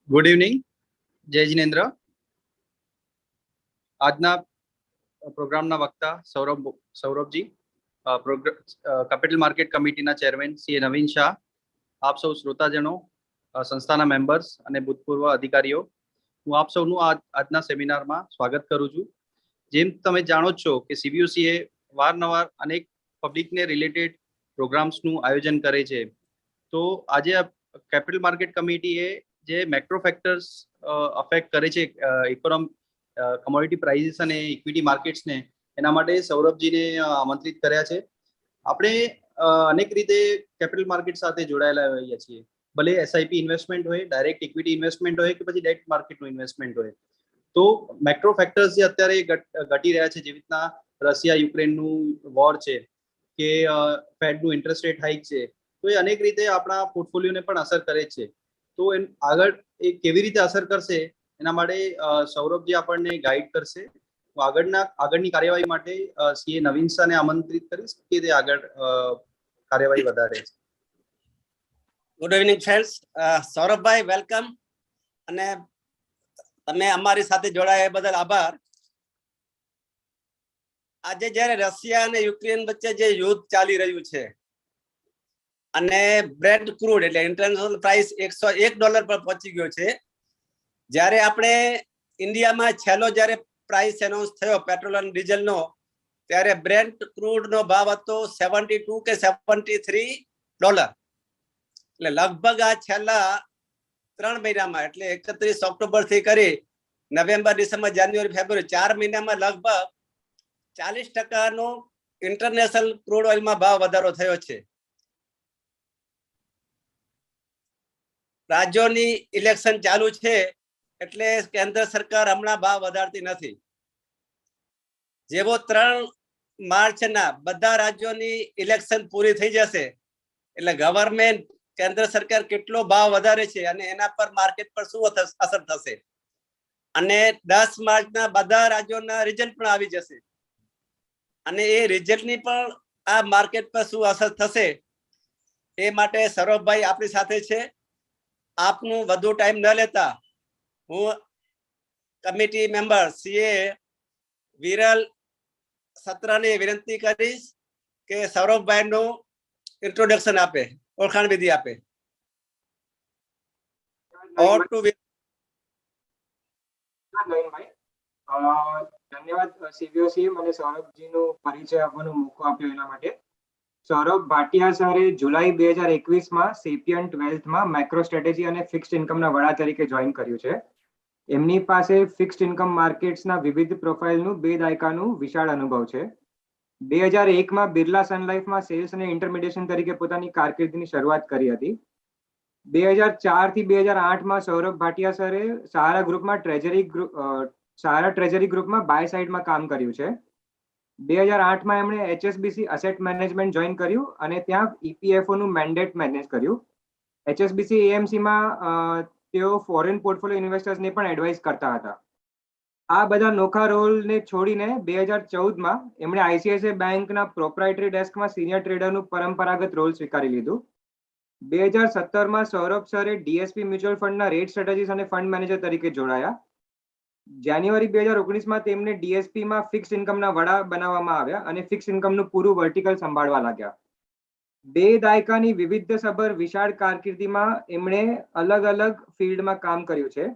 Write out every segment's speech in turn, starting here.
Good evening, જય જિનેન્દ્ર. આજના પ્રોગ્રામના વક્તા સૌરભજી, કેપિટલ માર્કેટ કમિટીના ચેરમેન શ્રી નવીન શાહ, આપ સૌ શ્રોતાજનો, સંસ્થાના મેમ્બર્સ અને ભૂતપૂર્વ અધિકારીઓ, હું આપ સૌનું આજના સેમિનારમાં સ્વાગત કરું છું. જેમ તમે જાણો છો કે CVOC એ વારંવાર અનેક પબ્લિકને રિલેટેડ પ્રોગ્રામ્સનું આયોજન કરે છે. તો આજે કેપિટલ માર્કેટ કમિટીએ જે મેક્રો ફેક્ટર્સ અફેક્ટ કરે છે કમોડિટી પ્રાઇસીસ અને ઇક્વિટી માર્કેટ્સને, એના માટે સૌરભજીને આમંત્રિત કર્યા છે. આપણે અનેક રીતે કેપિટલ માર્કેટ સાથે જોડાયેલા હોઈએ છીએ, ભલે SIP ઇન્વેસ્ટમેન્ટ હોય, ડાયરેક્ટ ઇક્વિટી ઇન્વેસ્ટમેન્ટ હોય કે પછી ડેટ માર્કેટનું ઇન્વેસ્ટમેન્ટ હોય. તો મેક્રો ફેક્ટર્સ જે અત્યારે ઘટી રહ્યા છે, જેવી રીતના રશિયા યુક્રેનનું વોર છે કે ફેડનું ઇન્ટરેસ્ટ રેટ હાઇક છે, તો એ અનેક રીતે આપણા પોર્ટફોલિયોને પણ અસર કરે છે. તો આગળ એ કેવી રીતે અસર કરશે એના માટે સૌરભજી આપણને ગાઈડ કરશે. આગળની કાર્યવાહી માટે CA નવીન શાહને આમંત્રિત કરીશ કે તે આગળ કાર્યવાહી વધારે. Good evening friends, Saurabhbhai welcome, અને તમે અમારી સાથે જોડાયા એ બદલ આભાર. આજે જ્યારે રશિયા અને યુક્રેન વચ્ચે જે યુદ્ધ ચાલી રહ્યું છે અને બ્રેન્ટ ક્રૂડ એટલે ઇન્ટરનેશનલ પ્રાઇસ $101 પર પહોંચી ગયો છે, જ્યારે આપણે ઇન્ડિયામાં છેલ્લો જ્યારે પ્રાઇસ એનાઉન્સ થયો પેટ્રોલ અને ડીઝલનો, ત્યારે બ્રેન્ટ ક્રૂડનો ભાવ હતો 72 કે 73 ડોલર. એટલે લગભગ આ છેલ્લા 3 મહિનામાં, એટલે 31 ઓક્ટોબર થી કરી નવેમ્બર, ડિસેમ્બર, જાન્યુઆરી, ફેબ્રુઆરી 4 મહિનામાં લગભગ 40% ઇન્ટરનેશનલ ક્રૂડ ઓઇલમાં ભાવ વધારો થયો છે. રાજ્યોની ઇલેક્શન ચાલુ છે એટલે કેન્દ્ર સરકાર હમણાં ભાવ વધારતી નથી. જેવો 3 માર્ચના બધા રાજ્યોની ઇલેક્શન પૂરી થઈ જશે એટલે ગવર્મેન્ટ, કેન્દ્ર સરકાર કેટલો ભાવ વધારે છે અને એના પર માર્કેટ પર શું અસર થશે, અને 10 માર્ચના બધા રાજ્યોના રિઝલ્ટ પણ આવી જશે અને એ રિઝલ્ટની પણ આ માર્કેટ પર શું અસર થશે એ માટે સૌરભભાઈ આપણી સાથે છે. આપનું વધુ ટાઈમ ન લેતા હું કમિટી મેમ્બર CA વિરલ સત્રને વિનંતી કરીશ કે સૌરભભાઈનું ઇન્ટ્રોડક્શન આપે, ઓળખાણ વિધિ આપે. ધન્યવાદ CVOC મને સૌરભજીનો પરિચય આપવાનો મોકો આપ્યો એના માટે. સૌરભ ભાટિયા સરે જુલાઈ 2021માં સેપિયન્ટ વેલ્થમાં માઇક્રો સ્ટ્રેટેજી અને ફિક્સ્ડ ઇન્કમના વડા તરીકે જોઈન કર્યું છે. એમની પાસે ફિક્સ્ડ ઇન્કમ માર્કેટ્સના વિવિધ પ્રોફાઇલનું 2 દાયકાનું વિશાળ અનુભવ છે. 2001માં બિરલા સન લાઈફમાં સેલ્સ અને ઇન્ટરમીડિયેશન તરીકે પોતાની કારકિર્દીની શરૂઆત કરી હતી. 2004 થી 2008માં સૌરભ ભાટિયા સરે સહારા ટ્રેઝરી ગ્રુપમાં બાય સાઇડમાં કામ કર્યું છે. 2008માં એમણે HSBC અસેટ મેનેજમેન્ટ જોઈન કર્યું અને ત્યાં EPFO નું મેન્ડેટ મેનેજ કર્યું. HSBC AMCમાં તેઓ ફોરેન પોર્ટફોલિયો ઇન્વેસ્ટર્સને પણ એડવાઇસ કરતા હતા. આ બધા નોખા રોલને છોડીને 2014માં એમણે ICICI બેંકના પ્રોપ્રાઇટરી ડેસ્કમાં સિનિયર ટ્રેડરનું પરંપરાગત રોલ સ્વીકારી લીધું. 2017માં સૌરભ સરે DSP મ્યુચ્યુઅલ ફંડના રેટ સ્ટ્રેટેજીસ અને ફંડ મેનેજર તરીકે જોડાયા. જાન્યુઆરી 2019માં તેમને DSPમાં ફિક્સ્ડ ઇન્કમના વડા બનાવવામાં આવ્યા અને ફિક્સ્ડ ઇન્કમનું પૂરું વર્ટિકલ સંભાળવા લાગ્યા. 2 દાયકાની વિવિધતાસભર વિશાળ કારકિર્દીમાં એમણે અલગ અલગ ફિલ્ડમાં કામ કર્યું છે.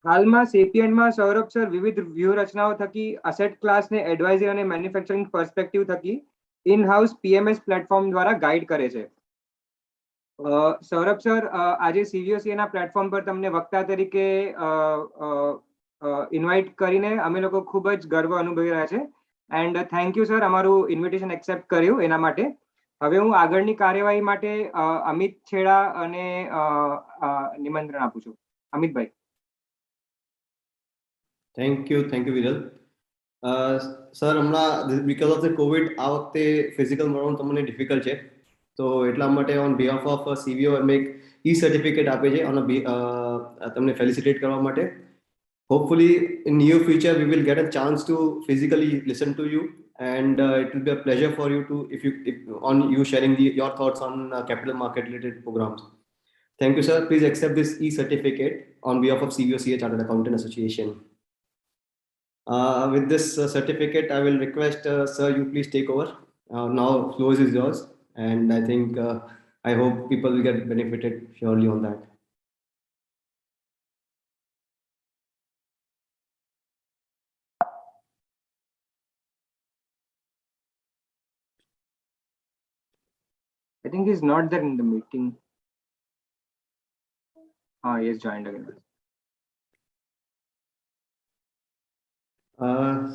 હાલમાં સેપિયન્ટમાં સૌરભ સર વિવિધ વ્યૂહરચનાઓ થકી અસેટ ક્લાસને એડવાઇઝરી અને મેન્યુફેક્ચરિંગ પર્સપેક્ટિવ થકી ઇન હાઉસ PMS પ્લેટફોર્મ દ્વારા ગાઈડ કરે છે. સૌરભ સર, આજે CVOC ના પ્લેટફોર્મ પર તમને વક્તા તરીકે ઇન્વાઇટ કરીને અમે લોકો ખૂબ જ ગર્વ અનુભવી રહ્યા છે. એન્ડ થેન્ક યુ સર, અમારું ઇન્વિટેશન એક્સેપ્ટ કર્યું એના માટે. હવે હું આગળની કાર્યવાહી માટે અમિત છેડા અને નિમંત્રણ આપું છું. Amitbhai. Thank you Viral. Sir, હમણાં બીકોઝ ઓફ ધ કોવિડ આ વખતે ફિઝિકલ મળવાનું તમને ડિફિકલ્ટ છે, તો એટલા માટે ઓન બિહાફ ઓફ CVO અમે એક સર્ટિફિકેટ આપે છે તમને ફેલિસિટેટ કરવા માટે. Hopefully in near future we will get a chance to physically listen to you, and it will be a pleasure for you to if you sharing your thoughts on capital market related programs. Thank you sir. Please accept this e-certificate. on behalf of CVOCA Chartered Accountant Association. With this certificate, I will request sir, you please take over. Now, floor is yours, and I think I hope people will get benefited surely on that. I think he's not there in the meeting. He has joined again.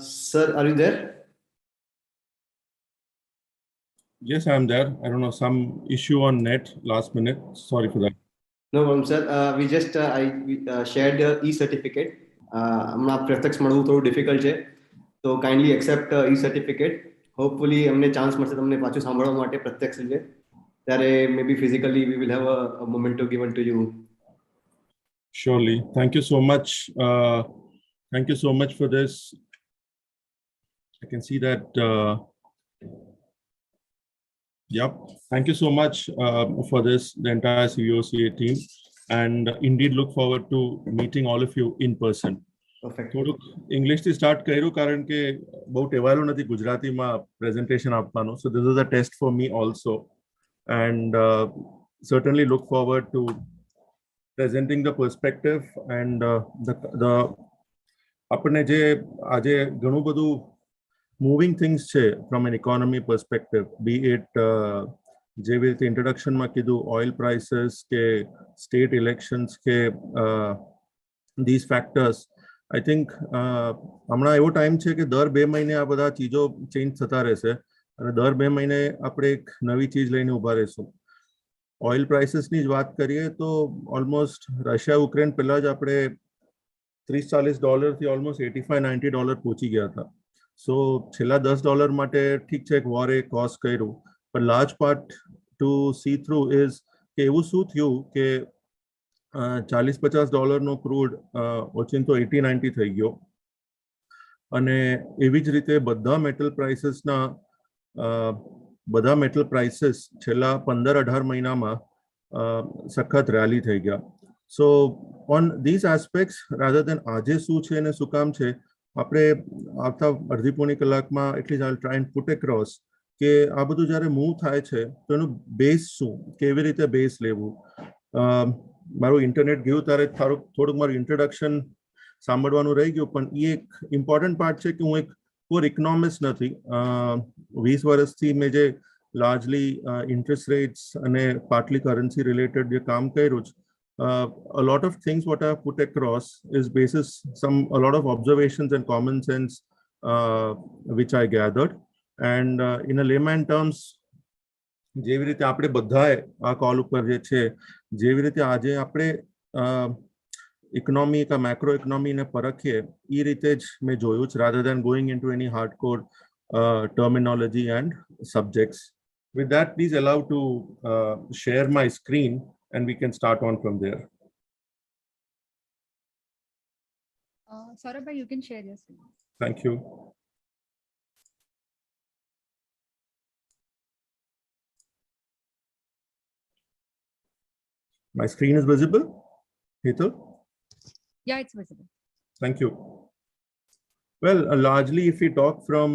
Sir, are you there? Yes, I'm there. I don't know, some issue on net last minute. Sorry for that. No problem, sir. We just shared the e-certificate. હમણાં પ્રત્યક્ષ મળવું થોડું difficult છે, તો kindly accept e-certificate. Hopefully અમને chance મળશે તમને પાછું સાંભળવા માટે પ્રત્યક્ષ રીતે. ત્યારે maybe physically we will have a moment to given to you. Surely. Thank you so much. Thank you so much for this. I can see that. Yep. Thank you so much for this, the entire CVOCA team. And indeed look forward to meeting all of you in person. Perfect. થોડુંક ઇંગ્લિશથી start કર્યું કારણ કે બહુ ટેવાયેલું નથી ગુજરાતીમાં presentation આપવાનું. So this is a test for me also. And certainly look forward to presenting the perspective and the આપણે જે આજે ઘણું બધું moving things છે from an economy perspective, be it જેવી રીતે ઇન્ટ્રોડક્શનમાં કીધું oil prices કે state elections કે these factors. I think હમણાં એવો ટાઈમ છે કે દર 2 મહિને આ બધા ચીજો ચેન્જ થતા રહેશે અને દર 2 મહિને આપણે એક નવી ચીજ લઈને ઊભા રહીશું. ઓઇલ પ્રાઇસીસની જ વાત કરીએ તો ઓલમોસ્ટ રશિયા યુક્રેન પહેલા જ આપણે $30-40 થી ઓલમોસ્ટ $85-90 પહોંચી ગયા હતા. સો છેલ્લા $10 માટે ઠીક છે એક વોરે કોઝ કર્યું, પણ large part to see through is કે એવું શું થયું કે $40-50 ક્રૂડ ઓચિંતો 80-90 થઈ ગયો અને એવી જ રીતે બધા મેટલ પ્રાઇસીસ છેલ્લા 15-18 મહિનામાં સખત રેલી થઈ ગયા. So on this aspects rather દેન આજે શું છે અને શું કામ છે આપણે આવતા અડધી પોણી કલાકમાં એટલી જ ટ્રાય એન્ડ પુટ એક્રોસ કે આ બધું જ્યારે મૂવ થાય છે તો એનું બેઝ શું, કેવી રીતે બેઝ લેવું. મારું ઇન્ટરનેટ ગયું ત્યારે થોડુંક મારું ઇન્ટ્રોડક્શન સાંભળવાનું રહી ગયું, પણ એ એક ઇમ્પોર્ટન્ટ પાર્ટ છે કે હું એક કોર ઇકોનોમિસ્ટ નથી. 20 વર્ષથી મેં જે લાર્જલી ઇન્ટરેસ્ટ રેટ્સ અને પાર્ટલી કરન્સી રિલેટેડ જે કામ કર્યું છે, a lot of things what I have put across is basis a lot of observations and common sense which I gathered. And in a layman terms, જેવી રીતે આપણે બધાએ આ કોલ ઉપર જે છે જેવી રીતે આજે આપણે ઇકોનોમી કે મેક્રો ઇકોનોમીને પરખીએ એ રીતે જ મેં જોયું છે, rather than going into any hardcore terminology and subjects. With that, please allow to share my screen and we can start on from there. Saurabh, you can share your screen. Thank you. My screen is visible, Hetal? Yeah, it's visible. Thank you. Well, largely if we talk from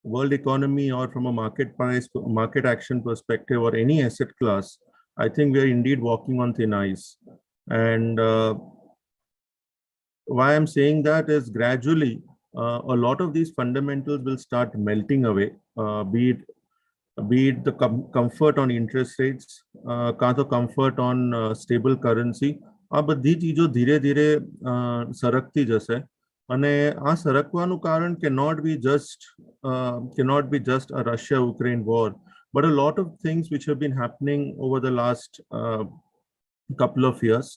world economy or from a market action perspective or any asset class, I think we are indeed walking on thin ice. And why I'm saying that is gradually a lot of these fundamentals will start melting away, be it the comfort on interest rates, કાં તો comfort on stable currency. આ બધી ચીજો ધીરે ધીરે સરકતી જશે અને આ સરકવાનું કારણ cannot be just a Russia-Ukraine war, but a lot of things which have been happening over the last couple of years.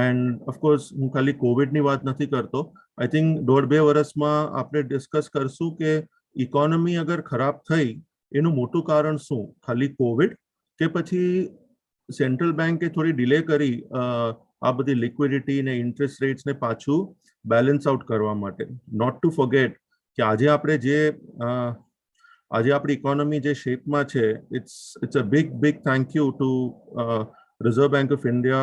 And of course હું ખાલી કોવિડની વાત નથી કરતો. I think 1.5-2 વર્ષમાં આપણે ડિસ્કસ કરશું કે ઇકોનોમી અગર ખરાબ થઈ એનું મોટું કારણ શું, ખાલી કોવિડ કે પછી સેન્ટ્રલ બેંકે થોડી ડિલે કરી આ બધી લિક્વિડિટી ને ઇન્ટરેસ્ટ રેટ્સ ને પાછું બેલેન્સ આઉટ કરવા માટે. નોટ ટુ ફોરગેટ કે આજે આપણી ઇકોનોમી જે શેપમાં છે, it's a big thank you to Reserve Bank of India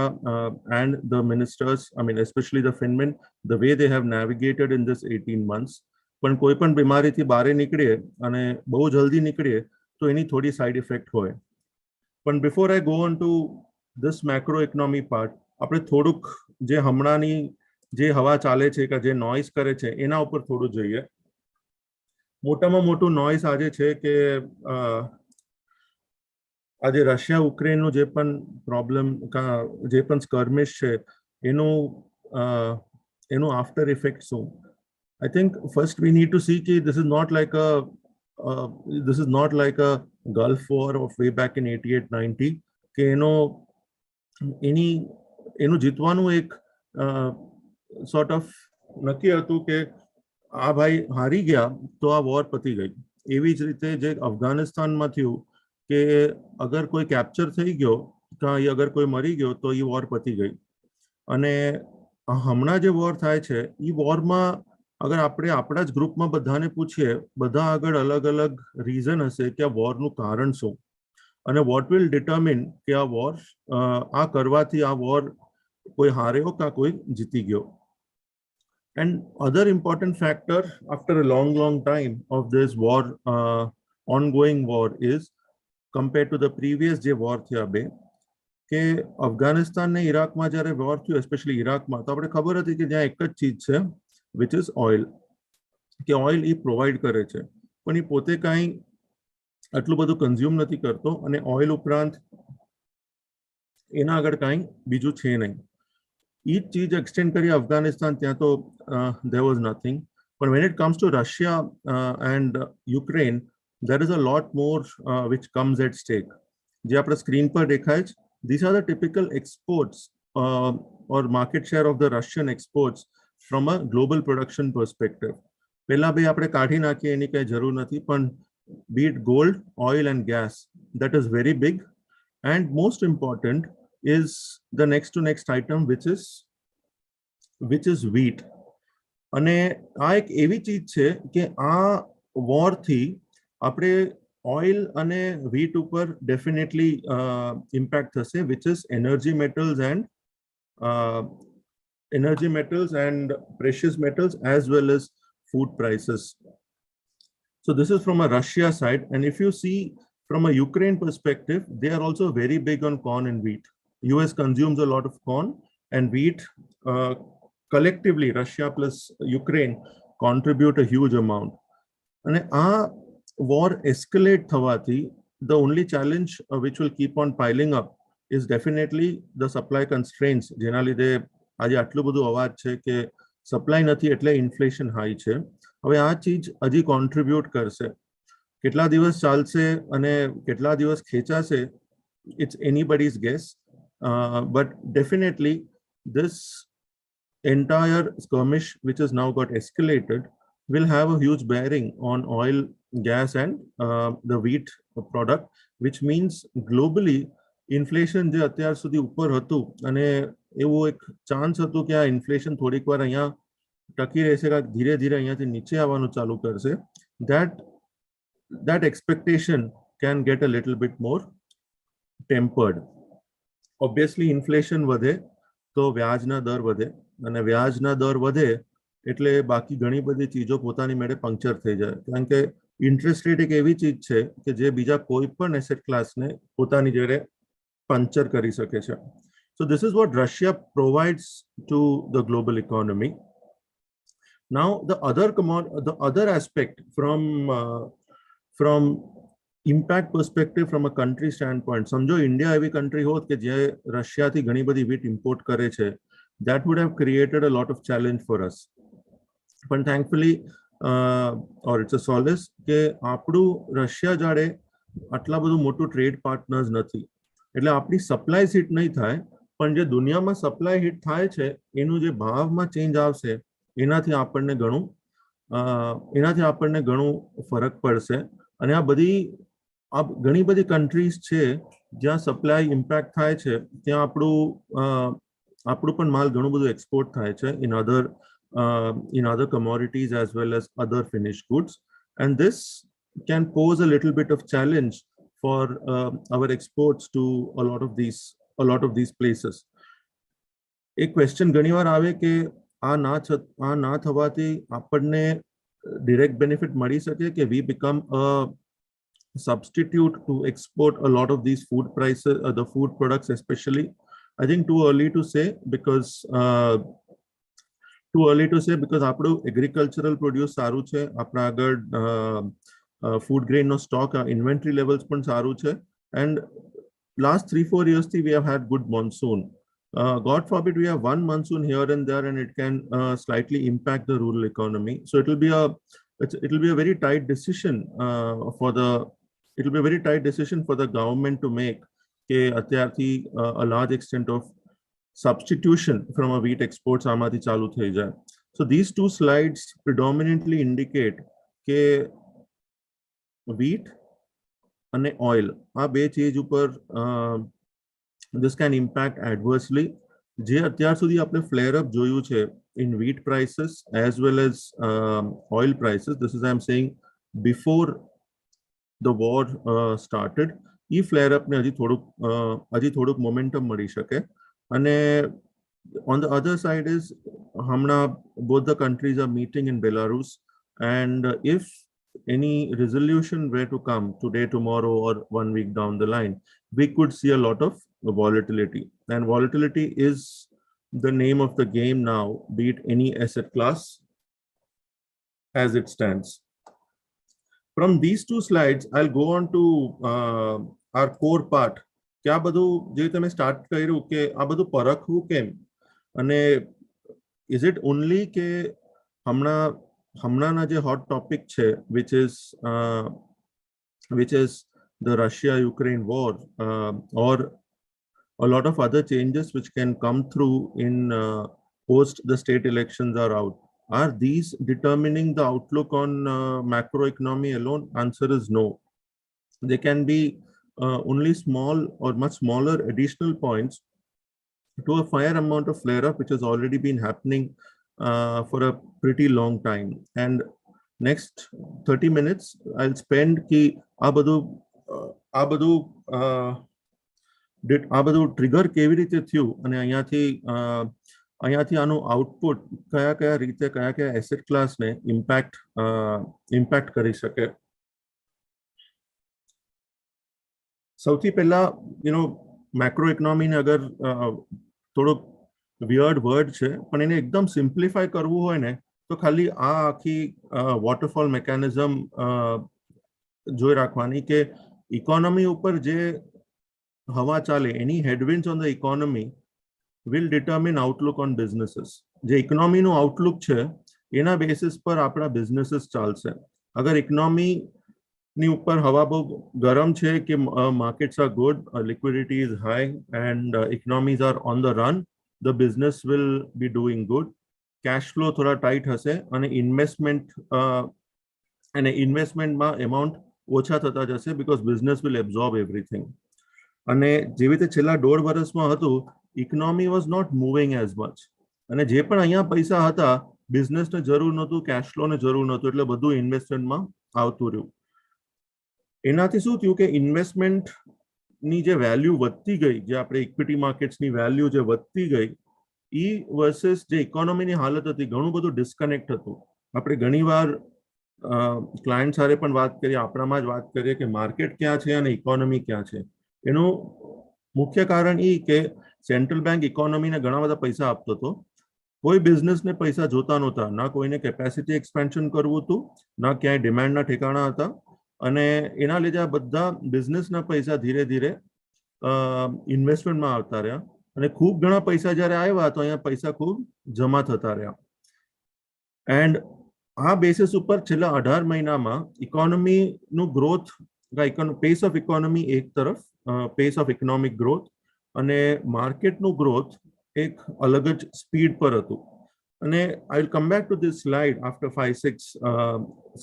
and the ministers, I mean, especially the Finmen, the way they have navigated in this 18 months. પણ કોઈ પણ બીમારીથી બહાર નીકળીએ અને બહુ જલ્દી નીકળીએ તો એની થોડી સાઇડ ઇફેક્ટ હોય. પણ before I go on two this macro economy part, આપણે થોડુંક જે હમણાંની જે હવા ચાલે છે કે જે નોઇઝ કરે છે એના ઉપર થોડું જોઈએ. મોટામાં મોટું નોઇઝ આજે છે કે આજે રશિયા ઉક્રેનનું જે પણ પ્રોબ્લેમ જે પણ સ્કર્મિશ છે એનું આફ્ટર ઇફેક્ટ શું. I think first we need to see that this is not like a Gulf War of way back in 88-90 કે એનું જીતવાનું એક sort of નક્કી હતું કે આ ભાઈ હારી ગયા તો આ વોર પતી ગઈ. એવી જ રીતે જે અફઘાનિસ્તાનમાં થયું કે અગર કોઈ કેપ્ચર થઈ ગયો કે અગર કોઈ મરી ગયો તો એ વોર પતી ગઈ. અને હમણાં જે વોર થાય છે એ વોરમાં અગર આપણે આપણા જ ગ્રુપમાં બધાને પૂછીએ, બધા આગળ અલગ અલગ રીઝન હશે કે આ વોરનું કારણ શું અને વોટ વિલ ડિટર્મિન કે આ વોર આ કરવાથી આ વોર કોઈ હાર્યો કે કોઈ જીતી ગયો. And other important factor after a long time of this war, ongoing war, is compared to the previous જે war થયા બે કે અફઘાનિસ્તાન ને ઇરાકમાં જ્યારે વોર થયું, એસ્પેશિયલી ઇરાકમાં, તો આપણે ખબર હતી કે જ્યાં એક જ ચીજ છે which is oil, કે ઓઇલ એ પ્રોવાઈડ કરે છે પણ એ પોતે કાંઈ આટલું બધું કન્ઝ્યુમ નથી કરતો અને ઓઇલ ઉપરાંત એના આગળ કાંઈ બીજું છે નહીં. એ જ ચીજ એક્સટેન્ડ કરી અફઘાનિસ્તાન, ત્યાં તો there was nothing. But when it comes to Russia and Ukraine, there is a lot more which comes at stake. જે આપણે સ્ક્રીન પર દેખાય છે, these are the typical exports or market share of the Russian exports from a global production perspective. પહેલા બે આપણે કાઢી નાખીએ એની કઈ જરૂર નથી, પણ be it gold, oil and gas, that is very big. And most important is the next item which is wheat. અને આ એક એવી ચીજ છે કે આ વોર થી આપણે ઓઇલ અને wheat ઉપર ડેફિનેટલી ઇમ્પેક્ટ થશે, which is energy metals and precious metals as well as food prices. So this is from a Russia side, and if you see from a Ukraine perspective, they are also very big on corn and wheat. US consumes a lot of corn and wheat. Collectively, Russia plus Ukraine contribute a huge amount. And આ war escalate થવાથી the only challenge which will keep on piling up is definitely the supply constraints. જેના લીધે આજે આટલું બધું અવાજ છે કે સપ્લાય નથી એટલે ઇન્ફ્લેશન હાઈ છે. હવે આ ચીજ હજી કોન્ટ્રીબ્યુટ કરશે. કેટલા દિવસ ચાલશે અને કેટલા દિવસ ખેંચાશે, it's anybody's guess. But definitely this entire skirmish which has now got escalated will have a huge bearing on oil, gas and the wheat product, which means globally inflation જે અત્યાર સુધી ઉપર હતું અને એવું એક ચાન્સ હતું કે આ ઇન્ફ્લેશન થોડીક વાર અહીંયા ટકી રહેશે કે ધીરે ધીરે અહીંયાથી નીચે આવવાનું ચાલુ કરશે, that expectation can get a little bit more tempered. Obviously inflation વધે તો વ્યાજના દર વધે અને વ્યાજના દર વધે એટલે બાકી ઘણી બધી ચીજો પોતાની મેળે પંક્ચર થઈ જાય, કારણ કે ઇન્ટરેસ્ટ રેટ એક એવી ચીજ છે કે જે બીજા કોઈ પણ એસેટ ક્લાસને પોતાની જોડે પંક્ચર કરી શકે છે. So this is what Russia provides to the global economy. Now the other aspect from impact perspective from a country standpoint, સમજો ઇન્ડિયા એવી country હોત કે જે રશિયાથી ઘણી બધી wheat import કરે છે, that would have created a lot of challenge for us. But thankfully or it's a solace કે આપણું રશિયા જાડે આટલા બધું મોટું ટ્રેડ પાર્ટનર્સ નથી, એટલે આપણી સપ્લાય હિટ નહીં થાય, પણ જે દુનિયામાં સપ્લાય હિટ થાય છે એનું જે ભાવમાં ચેન્જ આવશે એનાથી આપણને ઘણું ફરક પડશે. અને આ ઘણી બધી કન્ટ્રીઝ છે જ્યાં સપ્લાય ઇમ્પેક્ટ થાય છે, ત્યાં આપણું પણ માલ ઘણું બધું એક્સપોર્ટ થાય છે in other commodities as well as other finished goods, and this can pose a little bit of challenge for our exports to a lot of these a lot of these places. એક question ઘણીવાર આવે કે આ ના થવાથી આપણને direct benefit મળી શકે કે we become a substitute to export a lot of these food prices, the food products especially. I think too early to say because આપણું એગ્રીકલ્ચરલ પ્રોડ્યુસ સારું છે, આપણા આગળ ફૂડ ગ્રેનનો સ્ટોક ઇન્વેન્ટરી લેવલ્સ પણ સારું છે, and last 3-4 years we have had good monsoon. God forbid we have one monsoon here and there and it can slightly impact the rural economy. So it will be a very tight decision for the government to make a large extent of substitution from a wheat exports આમાંથી ચાલુ થઈ જાય. So these two slides predominantly indicate કે wheat અને oil આ બે ચીજ ઉપર this can impact adversely. જે અત્યાર સુધી આપણે flare up જોયું છે in wheat prices as well as oil prices, this is I am saying before the war started, A flare up ને હજી થોડુંક momentum મળી શકે. અને on the other side is hamna both the countries are meeting in Belarus, and if any resolution were to come today, tomorrow, or 1 week down the line, we could see a lot of volatility, and volatility is the name of the game now, be it any asset class as it stands. From these two slides I'll go on to our core part કે આ બધું જે તમે start કર્યું કે આ બધું પરખવું કેમ, અને is it only કે હમણાંના જે hot topic છે which is the Russia-Ukraine war, or a lot of other changes which can come through in post the state elections are out. Are these determining the outlook on macroeconomy alone? Answer is no. They can be only small or much smaller additional points to a fair amount of flare-up which has already been happening for a pretty long time. And next 30 minutes I'll spend ki આ બધું trigger કેવી રીતે થયું અને અહીંયાથી આનું output કયા રીતે કયા એસેટ ક્લાસને ઇમ્પેક્ટ કરી શકે. સૌથી પહેલા મેક્રો ઇકોનોમીને અગર થોડોક વિયર્ડ વર્ડ છે પણ એને એકદમ સિમ્પ્લિફાય કરવું હોય ને તો ખાલી આ આખી વોટરફોલ મેકેનિઝમ જોઈ રાખવાની કે ઇકોનોમી ઉપર જે હવા ચાલે, એની headwinds on the economy will determine outlook on businesses. જે ઇકોનોમીનું આઉટલુક છે એના બેસિસ પર આપણા બિઝનેસીસ ચાલશે. અગર ઇકોનોમીની ઉપર હવા બહુ ગરમ છે કે markets are good, liquidity is high and economies are on the run, the business will be doing good, cash flow થોડા ટાઈટ હશે અને ઇન્વેસ્ટમેન્ટમાં એમાઉન્ટ ઓછા થતા જશે because business will absorb everything. અને જેવી રીતે છેલ્લા 1.5 વર્ષમાં હતું, economy was not moving as much, અને જે પણ અહીંયા પૈસા હતા બિઝનેસને જરૂર નહોતું, કેશ ફ્લોને જરૂર નહોતું, એટલે બધું ઇન્વેસ્ટમેન્ટમાં આવતું રહ્યું. એનાથી શું થયું કે ઇન્વેસ્ટમેન્ટની જે વેલ્યુ વધતી ગઈ, જે આપણે ઇક્વિટી માર્કેટ્સની વેલ્યુ જે વધતી ગઈ, એ વર્સસ જે ઇકોનોમીની હાલત હતી ઘણું બધું ડિસ્કનેક્ટ હતું. આપણે ઘણીવાર ક્લાયન્ટ સાથે પણ વાત કરીએ, આપણામાં જ વાત કરીએ કે માર્કેટ ક્યાં છે અને ઇકોનોમી ક્યાં છે. એનું મુખ્ય કારણ એ કે સેન્ટ્રલ બેંક ઇકોનોમીને ઘણા બધા પૈસા આપતો હતો, કોઈ બિઝનેસને પૈસા જોતા નહોતા, ના કોઈને કેપેસિટી એક્સપેન્શન કરવું હતું, ના ક્યાંય ડિમાન્ડના ઠેકાણા હતા, અને એના લીધે આ બધા બિઝનેસના પૈસા ધીરે ધીરે ઇન્વેસ્ટમેન્ટમાં આવતા રહ્યા, અને ખૂબ ઘણા પૈસા જ્યારે આવ્યા તો અહીંયા પૈસા ખૂબ જમા થતા રહ્યા. એન્ડ આ બેસિસ ઉપર છેલ્લા 18 મહિનામાં ઇકોનોમીનું ગ્રોથ, પેસ ઓફ ઇકોનોમી એક તરફ, પેસ ઓફ ઇકોનોમિક ગ્રોથ, અને માર્કેટનું ગ્રોથ એક અલગ જ સ્પીડ પર હતું. અને I will come back to this slide after 5-6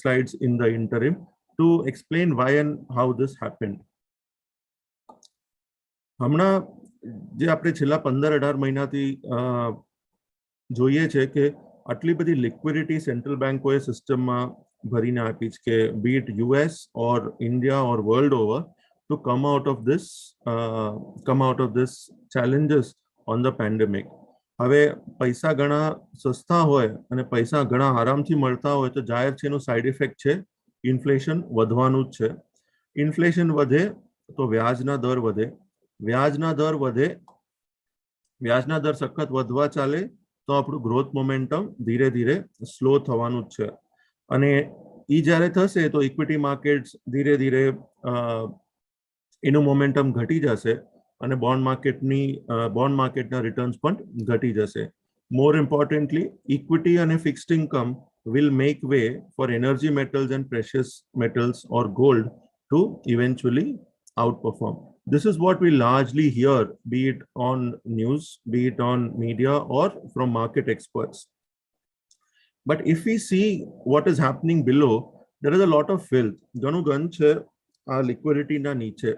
slides in the interim to explain why and how this happened. હમણાં જે આપણે છેલ્લા 15-18 મહિનાથી જોઈએ છે કે આટલી બધી લિક્વિડિટી સેન્ટ્રલ બેંકોએ સિસ્ટમમાં ભરીને આપી છે કે be it US or India or world over, to come out of this challenges on the pandemic. હવે પૈસા ઘણા સસ્તા હોય અને પૈસા ઘણા આરામથી મળતા હોય તો જાહેર છે એનું સાઇડ ઇફેક્ટ છે ઇન્ફ્લેશન વધવાનું જ છે. ઇન્ફ્લેશન વધે તો વ્યાજના દર વધે, વ્યાજના દર સખત વધવા ચાલે તો આપણું ગ્રોથ મોમેન્ટમ ધીરે ધીરે સ્લો થવાનું જ છે. અને એ જ્યારે થશે તો ઇક્વિટી માર્કેટ્સ ધીરે ધીરે એનું મોમેન્ટમ ઘટી જશે અને બોન્ડ માર્કેટના રિટર્ન્સ પણ ઘટી જશે. મોર ઇમ્પોર્ટન્ટલી ઇક્વિટી અને fixed income will make way for energy metals and precious metals or gold to eventually outperform. This is what we largely hear, be it on news, be it on media or from market experts. But if we see what is happening below, there is a lot of filth. ઘણું ગંધ છે આ લિક્વિડિટીના નીચે.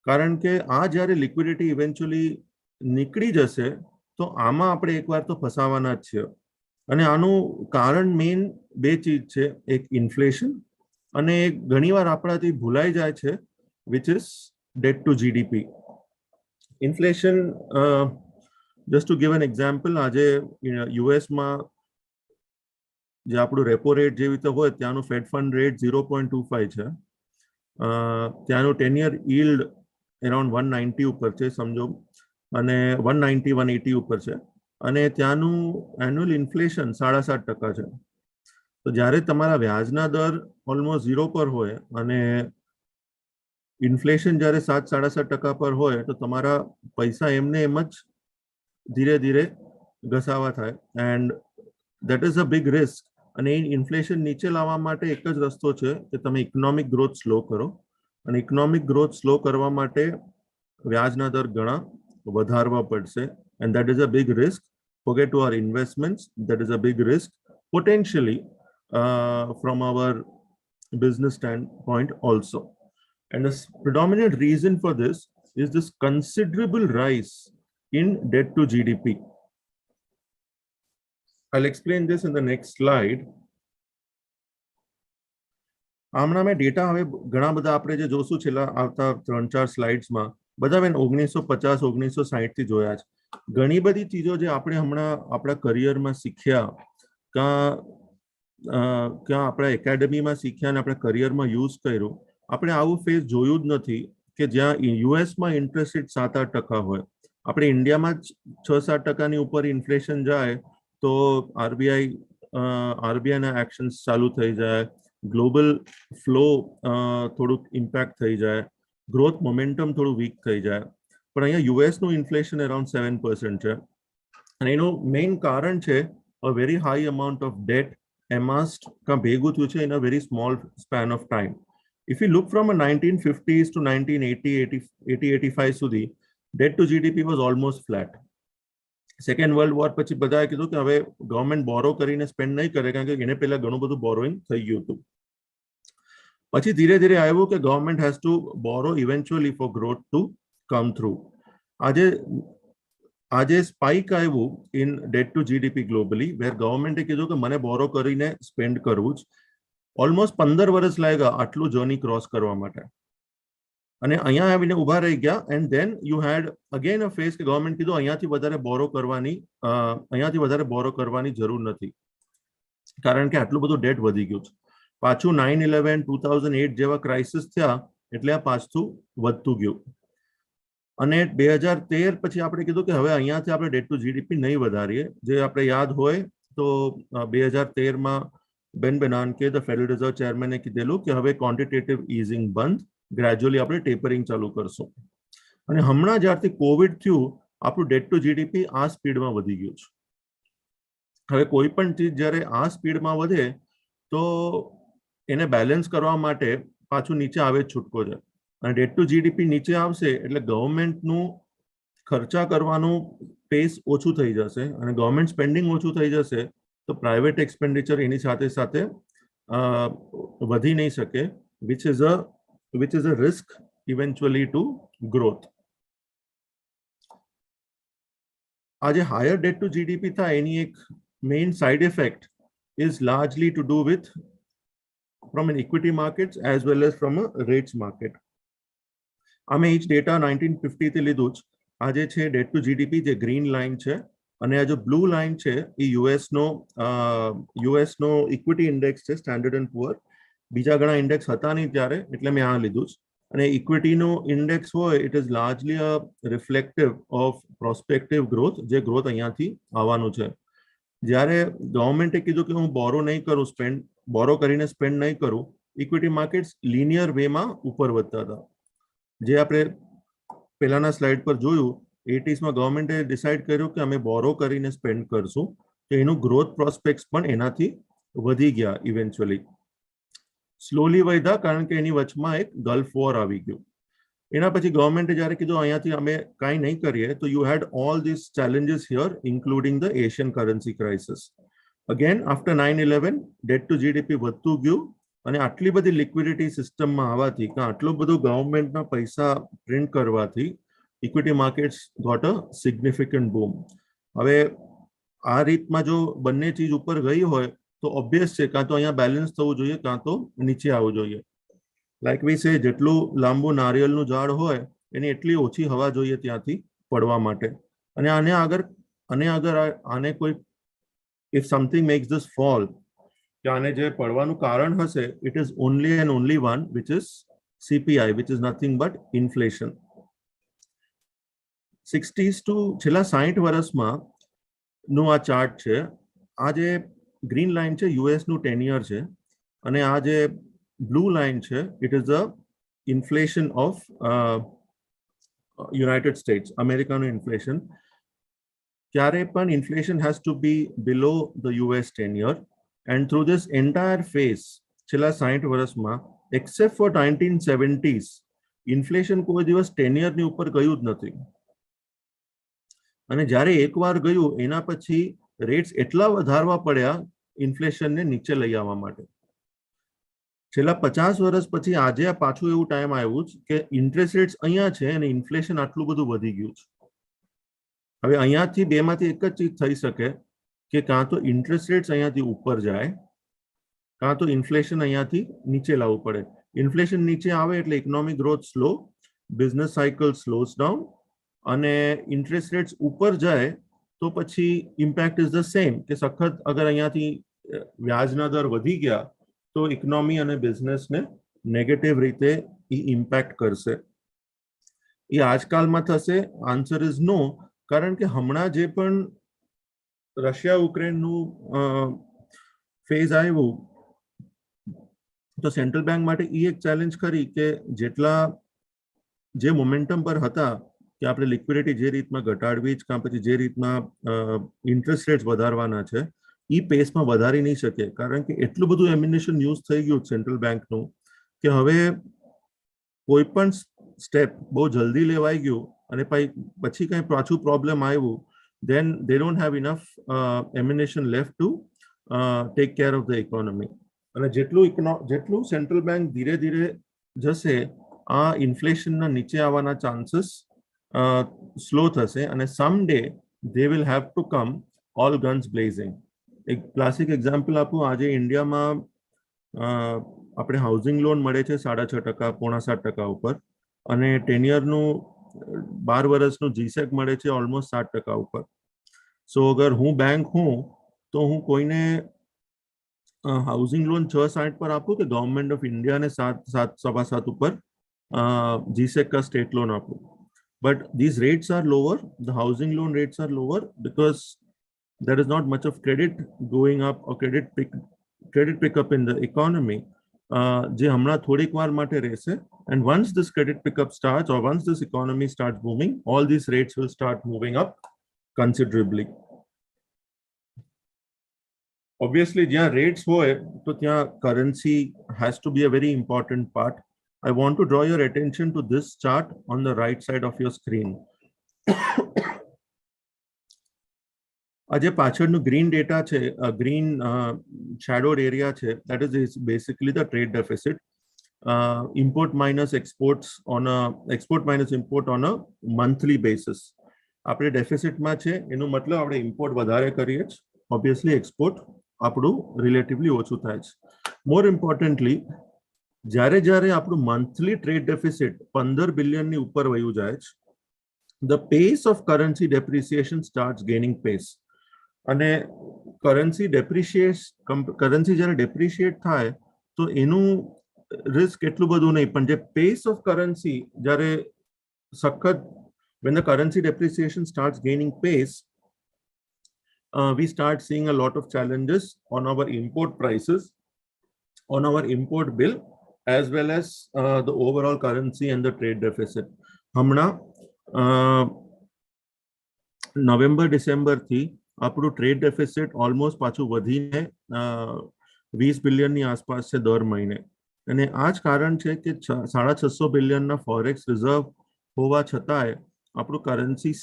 કારણ કે આ જ્યારે liquidity eventually નીકળી જશે તો આમાં આપણે એકવાર તો ફસાવાના જ છીએ. અને આનું કારણ મેઇન બે ચીજ છે, એક ઇન્ફ્લેશન અને એક ઘણીવાર આપણાથી ભૂલાઈ જાય છે which is debt to GDP. Inflation, just to give an example, આજે યુએસમાં જે આપણું રેપો રેટ જેવી રીતે હોય ત્યાંનું ફેડ ફંડ રેટ 0.25 છે, ત્યાંનું 10-year yield અરાઉન્ડ 190 ઉપર છે સમજો, અને 190-180 ઉપર છે, અને ત્યાંનું એન્યુઅલ ઇન્ફ્લેશન 7.5% છે. તો જ્યારે તમારા વ્યાજના દર ઓલમોસ્ટ 0 પર હોય અને ઇન્ફ્લેશન જ્યારે 7-7.5% પર હોય તો તમારા પૈસા એમને એમ જ ધીરે ધીરે ઘસાવા થાય, and that is a big risk. અને ઇન્ફ્લેશન નીચે લાવવા માટે એક જ રસ્તો છે કે તમે ઇકોનોમિક ગ્રોથ સ્લો કરો, અને ઇકોનોમિક ગ્રોથ સ્લો કરવા માટે વ્યાજના દર ઘણા વધારવા પડશે, and that is a big risk. Forget to our investments, that is a big risk potentially from our business standpoint also. And the predominant reason for this is this considerable rise in debt to GDP. I'll explain this in the next slide. આમના મેં data હવે ઘણા બધા આપણે જે જોશું છેલ્લા આવતા 3-4 સ્લાઇડ્સમાં બધા મેં 1950-1960 થી જોયા છે. ઘણી બધી ચીજો જે આપણે હમણાં આપણા કરિયરમાં શીખ્યા, ક્યાં આપણા એકેડેમીમાં શીખ્યા અને આપણા કરિયરમાં યુઝ કર્યું, આપણે આવું ફેઝ જોયું જ નથી કે જ્યાં યુએસમાં ઇન્ટરેસ્ટ રેટ 7-8% હોય, આપણે ઇન્ડિયામાં જ 6-7%ની ઉપર ઇન્ફ્લેશન જાય તો આરબીઆઈના એક્શન્સ ચાલુ થઈ જાય, ગ્લોબલ ફ્લો થોડુંક ઇમ્પેક્ટ થઈ જાય, ગ્રોથ મોમેન્ટમ થોડું વીક થઈ જાય. પણ અહીંયા યુએસનું ઇન્ફ્લેશન અરાઉન્ડ 7% છે, અને એનું મેઇન કારણ છે a very high amount of debt amassed કાં ભેગું થયું છે in a very small span of time. If you look from a 1950s to 1980-85 સુધી, debt to GDP was almost flat. Second world war પછી બધાએ કીધું કે હવે ગવર્મેન્ટ બોરો કરીને સ્પેન્ડ નહીં કરે કારણ કે એને પહેલા ઘણું બધું બોરોઈંગ થઈ ગયું હતું. પછી ધીરે ધીરે આવ્યું કે government has to borrow eventually for growth to come through. આજે સ્પાઇક આવ્યું in debt to GDP globally, where ગવર્મેન્ટે કીધું કે મને બોરો કરીને સ્પેન્ડ કરવું જ. ઓલમોસ્ટ 15 વર્ષ લાગ્યા આટલું જર્ની ક્રોસ કરવા માટે, અને અહીંયા આવીને ઊભા રહી ગયા. And then you had again a phase કે ગવર્મેન્ટ કીધું અહીંયાથી વધારે બોરો કરવાની જરૂર નથી કારણ કે આટલું બધું ડેટ વધી ગયું છે. પાછું 9/11, 2008 જેવા ક્રાઇસિસ થયા એટલે આ પાછું વધતું ગયું, અને 2013 પછી આપણે કીધું કે હવે અહીંયાથી આપણે ડેટ ટુ જીડીપી નહીં વધારીએ. જે આપણે યાદ હોય તો 2013માં બેન બેનાન્કે ધ ફેડરલ રિઝર્વ ચેરમેને કીધેલું કે હવે ક્વોન્ટિટેટિવ ઇઝિંગ બંધ, ગ્રેજ્યુઅલી આપણે ટેપરિંગ ચાલુ કરશું. અને હમણાં જ્યારથી કોવિડ થયું આપણું ડેટ ટુ જીડીપી આ સ્પીડમાં વધી ગયું છે. હવે કોઈ પણ ચીજ જ્યારે આ સ્પીડમાં વધે તો એને બેલેન્સ કરવા માટે પાછું નીચે આવે જ છૂટકો છે, અને ડેટ ટુ જીડીપી નીચે આવશે એટલે ગવર્મેન્ટનું ખર્ચા કરવાનું પેસ ઓછું થઈ જશે, અને ગવર્મેન્ટ સ્પેન્ડિંગ ઓછું થઈ જશે તો પ્રાઇવેટ એક્સપેન્ડિચર એની સાથે સાથે વધી નહીં શકે, which is a risk eventually to growth. આજે હાયર ડેટ ટુ જીડીપી થાય એની એક main side effect is largely to do with from an equity markets as well as from a rates market. અમે inch data 1950 થી લીધું જ. આ જે છે ડેટ ટુ જીડીપી જે ગ્રીન લાઇન છે અને આ જો બ્લુ લાઇન છે એ યુએસનો ઇક્વિટી ઇન્ડેક્સ છે, સ્ટાન્ડર્ડ એન્ડ પુઅર. બીજા ઘણા ઇન્ડેક્સ હતા નહીં ત્યારે, એટલે મેં આ લીધું જ. અને ઇક્વિટીનો ઇન્ડેક્સ હોય it is largely a reflective of prospective growth, જે ગ્રોથ અહીંયાથી આવવાનું છે. જ્યારે ગવર્મેન્ટે કીધું કે હું બોરો નહીં કરું, બોરો કરીને સ્પેન્ડ નહીં કરું, ઇક્વિટી માર્કેટ્સ લિનિયર વેમાં ઉપર વધતા હતા. જે આપણે પહેલાના સ્લાઇડ પર જોયું, 80s ગવર્મેન્ટે ડિસાઇડ કર્યું કે અમે બોરો કરીને સ્પેન્ડ કરશું, તો એનું ગ્રોથ પ્રોસ્પેક્ટ્સ પણ એનાથી વધી ગયા ઇવેન્ચ્યુઅલી. સ્લોલી વધ્યા કારણ કે એની વચમાં એક ગલ્ફ વોર આવી ગયું. એના પછી ગવર્મેન્ટે જ્યારે કીધું અહીંયાથી અમે કાંઈ નહીં કરીએ, તો you had all this challenges here including the Asian currency crisis. Again after 9/11 debt to GDP વધતું ગયું અને આટલી બધી લિક્વિડિટી સિસ્ટમમાં આવવાથી કે આટલું બધું ગવર્મેન્ટના પૈસા પ્રિન્ટ કરવાથી equity markets got a significant boom. હવે આ રીતમાં જો બંને ચીજ ઉપર ગઈ હોય તો ઓબ્વિયસ છે કાં તો અહીંયા બેલેન્સ થવું જોઈએ કાં તો નીચે આવવું જોઈએ. લાઈક વી સે, જેટલું લાંબુ નારિયેળનું ઝાડ હોય એની એટલી ઓછી હવા જોઈએ ત્યાંથી પડવા માટે. અને આને કોઈ if something makes this fall, કે આને જે પડવાનું કારણ હશે, it is only and only one, which is CPI, which is nothing but inflation. 60s to છેલ્લા 60 વર્ષમાં નું આ ચાર્ટ છે. આ જે ગ્રીન લાઇન છે US નું 10 year છે અને આ જે બ્લુ લાઇન છે it is the inflation of United States, અમેરિકાનું ઇન્ફ્લેશન. ક્યારે પણ inflation has to be below the US 10 year, and through this entire phase છેલ્લા 60 વર્ષમાં except for 1970s inflation કોઈ દિવસ 10 year ની ઉપર ગયું જ નથી. અને જ્યારે એકવાર ગયું એના પછી રેટ્સ એટલા વધારવા પડ્યા ઇન્ફ્લેશનને નીચે લઈ આવવા માટે. છેલ્લા 50 વર્ષ પછી આજે આ પાછું એવું ટાઈમ આવ્યું કે ઇન્ટરેસ્ટ રેટ્સ અહીંયા છે અને ઇન્ફ્લેશન આટલું બધું વધી ગયું છે. હવે અહીંયાથી બેમાંથી એક જ ચીજ થઈ શકે કે કાં તો ઇન્ટરેસ્ટ રેટ્સ અહીંયાથી ઉપર જાય કાં તો ઇન્ફ્લેશન અહીંયાથી નીચે લાવવું પડે. ઇન્ફ્લેશન નીચે આવે એટલે economic growth slow, business cycle slows down, અને ઇન્ટરેસ્ટ રેટ્સ ઉપર જાય તો પછી ઇમ્પેક્ટ ઇઝ ધ સેમ કે સખત અગર અહીંયાથી વ્યાજના દર વધી ગયા તો ઇકોનોમી અને બિઝનેસને નેગેટિવ રીતે એ ઇમ્પેક્ટ કરશે. એ આજકાલમાં થશે? આન્સર ઇઝ નો, કારણ કે હમણાં જે પણ રશિયા યુક્રેનનું ફેઝ આવ્યું તો સેન્ટ્રલ બેંક માટે એ એક ચેલેન્જ ખરી કે જેટલા જે મોમેન્ટમ પર હતા કે આપણે લિક્વિડિટી જે રીતમાં ઘટાડવી જ કાં પછી જે રીતના ઇન્ટરેસ્ટ રેટ્સ વધારવાના છે એ પેસમાં વધારી નહીં શકે, કારણ કે એટલું બધું એમ્યુનિશન યુઝ થઈ ગયું સેન્ટ્રલ બેંકનું કે હવે કોઈ પણ સ્ટેપ બહુ જલ્દી લેવાઈ ગયું અને પછી કંઈ પાછું પ્રોબ્લેમ આવ્યું then they don't have enough ammunition left to take care of the economy. અને જેટલું સેન્ટ્રલ બેંક ધીરે ધીરે જશે આ ઇન્ફ્લેશનના નીચે આવવાના ચાન્સીસ સ્લો થશે અને some day they will have to come all guns blazing. એક ક્લાસિક એક્ઝામ્પલ આપું, આજે ઇન્ડિયામાં આપણે હાઉસિંગ લોન મળે છે 6.5%, 7% ઉપર, અને 10 yearનું 12 વર્ષનું જીસેક મળે છે ઓલમોસ્ટ 7% ઉપર. સો અગર હું બેંક હું તો હું કોઈને હાઉસિંગ લોન 6.60 પર આપું કે ગવર્મેન્ટ ઓફ ઇન્ડિયાને 7.7 ઉપર જીસેક का સ્ટેટ લોન આપું? But these rates are lower, the housing loan rates are lower because there is not much of credit going up or credit pickup in the economy. જે હમણાં થોડીક વાર માટે રહેશે, and once this credit pickup starts or once this economy starts booming, all these rates will start moving up considerably. Obviously જ્યાં rates હોય તો ત્યાં currency has to be a very important part. I want to draw your attention to this chart on the right side of your screen. આજે પાછળનું green data છે, green શેડોડ area છે, that is basically the trade deficit. Import minus exports on a export minus import on a monthly basis. આપણે ડેફિસિટમાં છે એનો મતલબ આપણે import વધારે કરીએ છીએ, ઓબ્વિયસલી એક્સપોર્ટ આપણું રિલેટિવલી ઓછું થાય છે. મોર ઇમ્પોર્ટન્ટલી જ્યારે આપણું મંથલી ટ્રેડ ડેફિસિટ 15 બિલિયનની ઉપર વયું જાય છે, the pace of currency depreciation starts gaining pace. અને કરન્સી જ્યારે ડેપ્રિશિએટ થાય તો એનું રિસ્ક એટલું બધું નહીં, પણ જે પેસ ઓફ કરન્સી જ્યારે સખત when the currency depreciation starts gaining pace, we start seeing a lot of challenges on our import prices, on our import bill, as well as the overall currency and the trade deficit. હમણાં November ડિસેમ્બરથી આપણું trade deficit almost પાછું વધીને 20 બિલિયનની આસપાસ છે દર મહિને. અને આ જ કારણ છે કે 650 બિલિયનના ફોરેક્સ રિઝર્વ હોવા છતાંય આપણું કરન્સી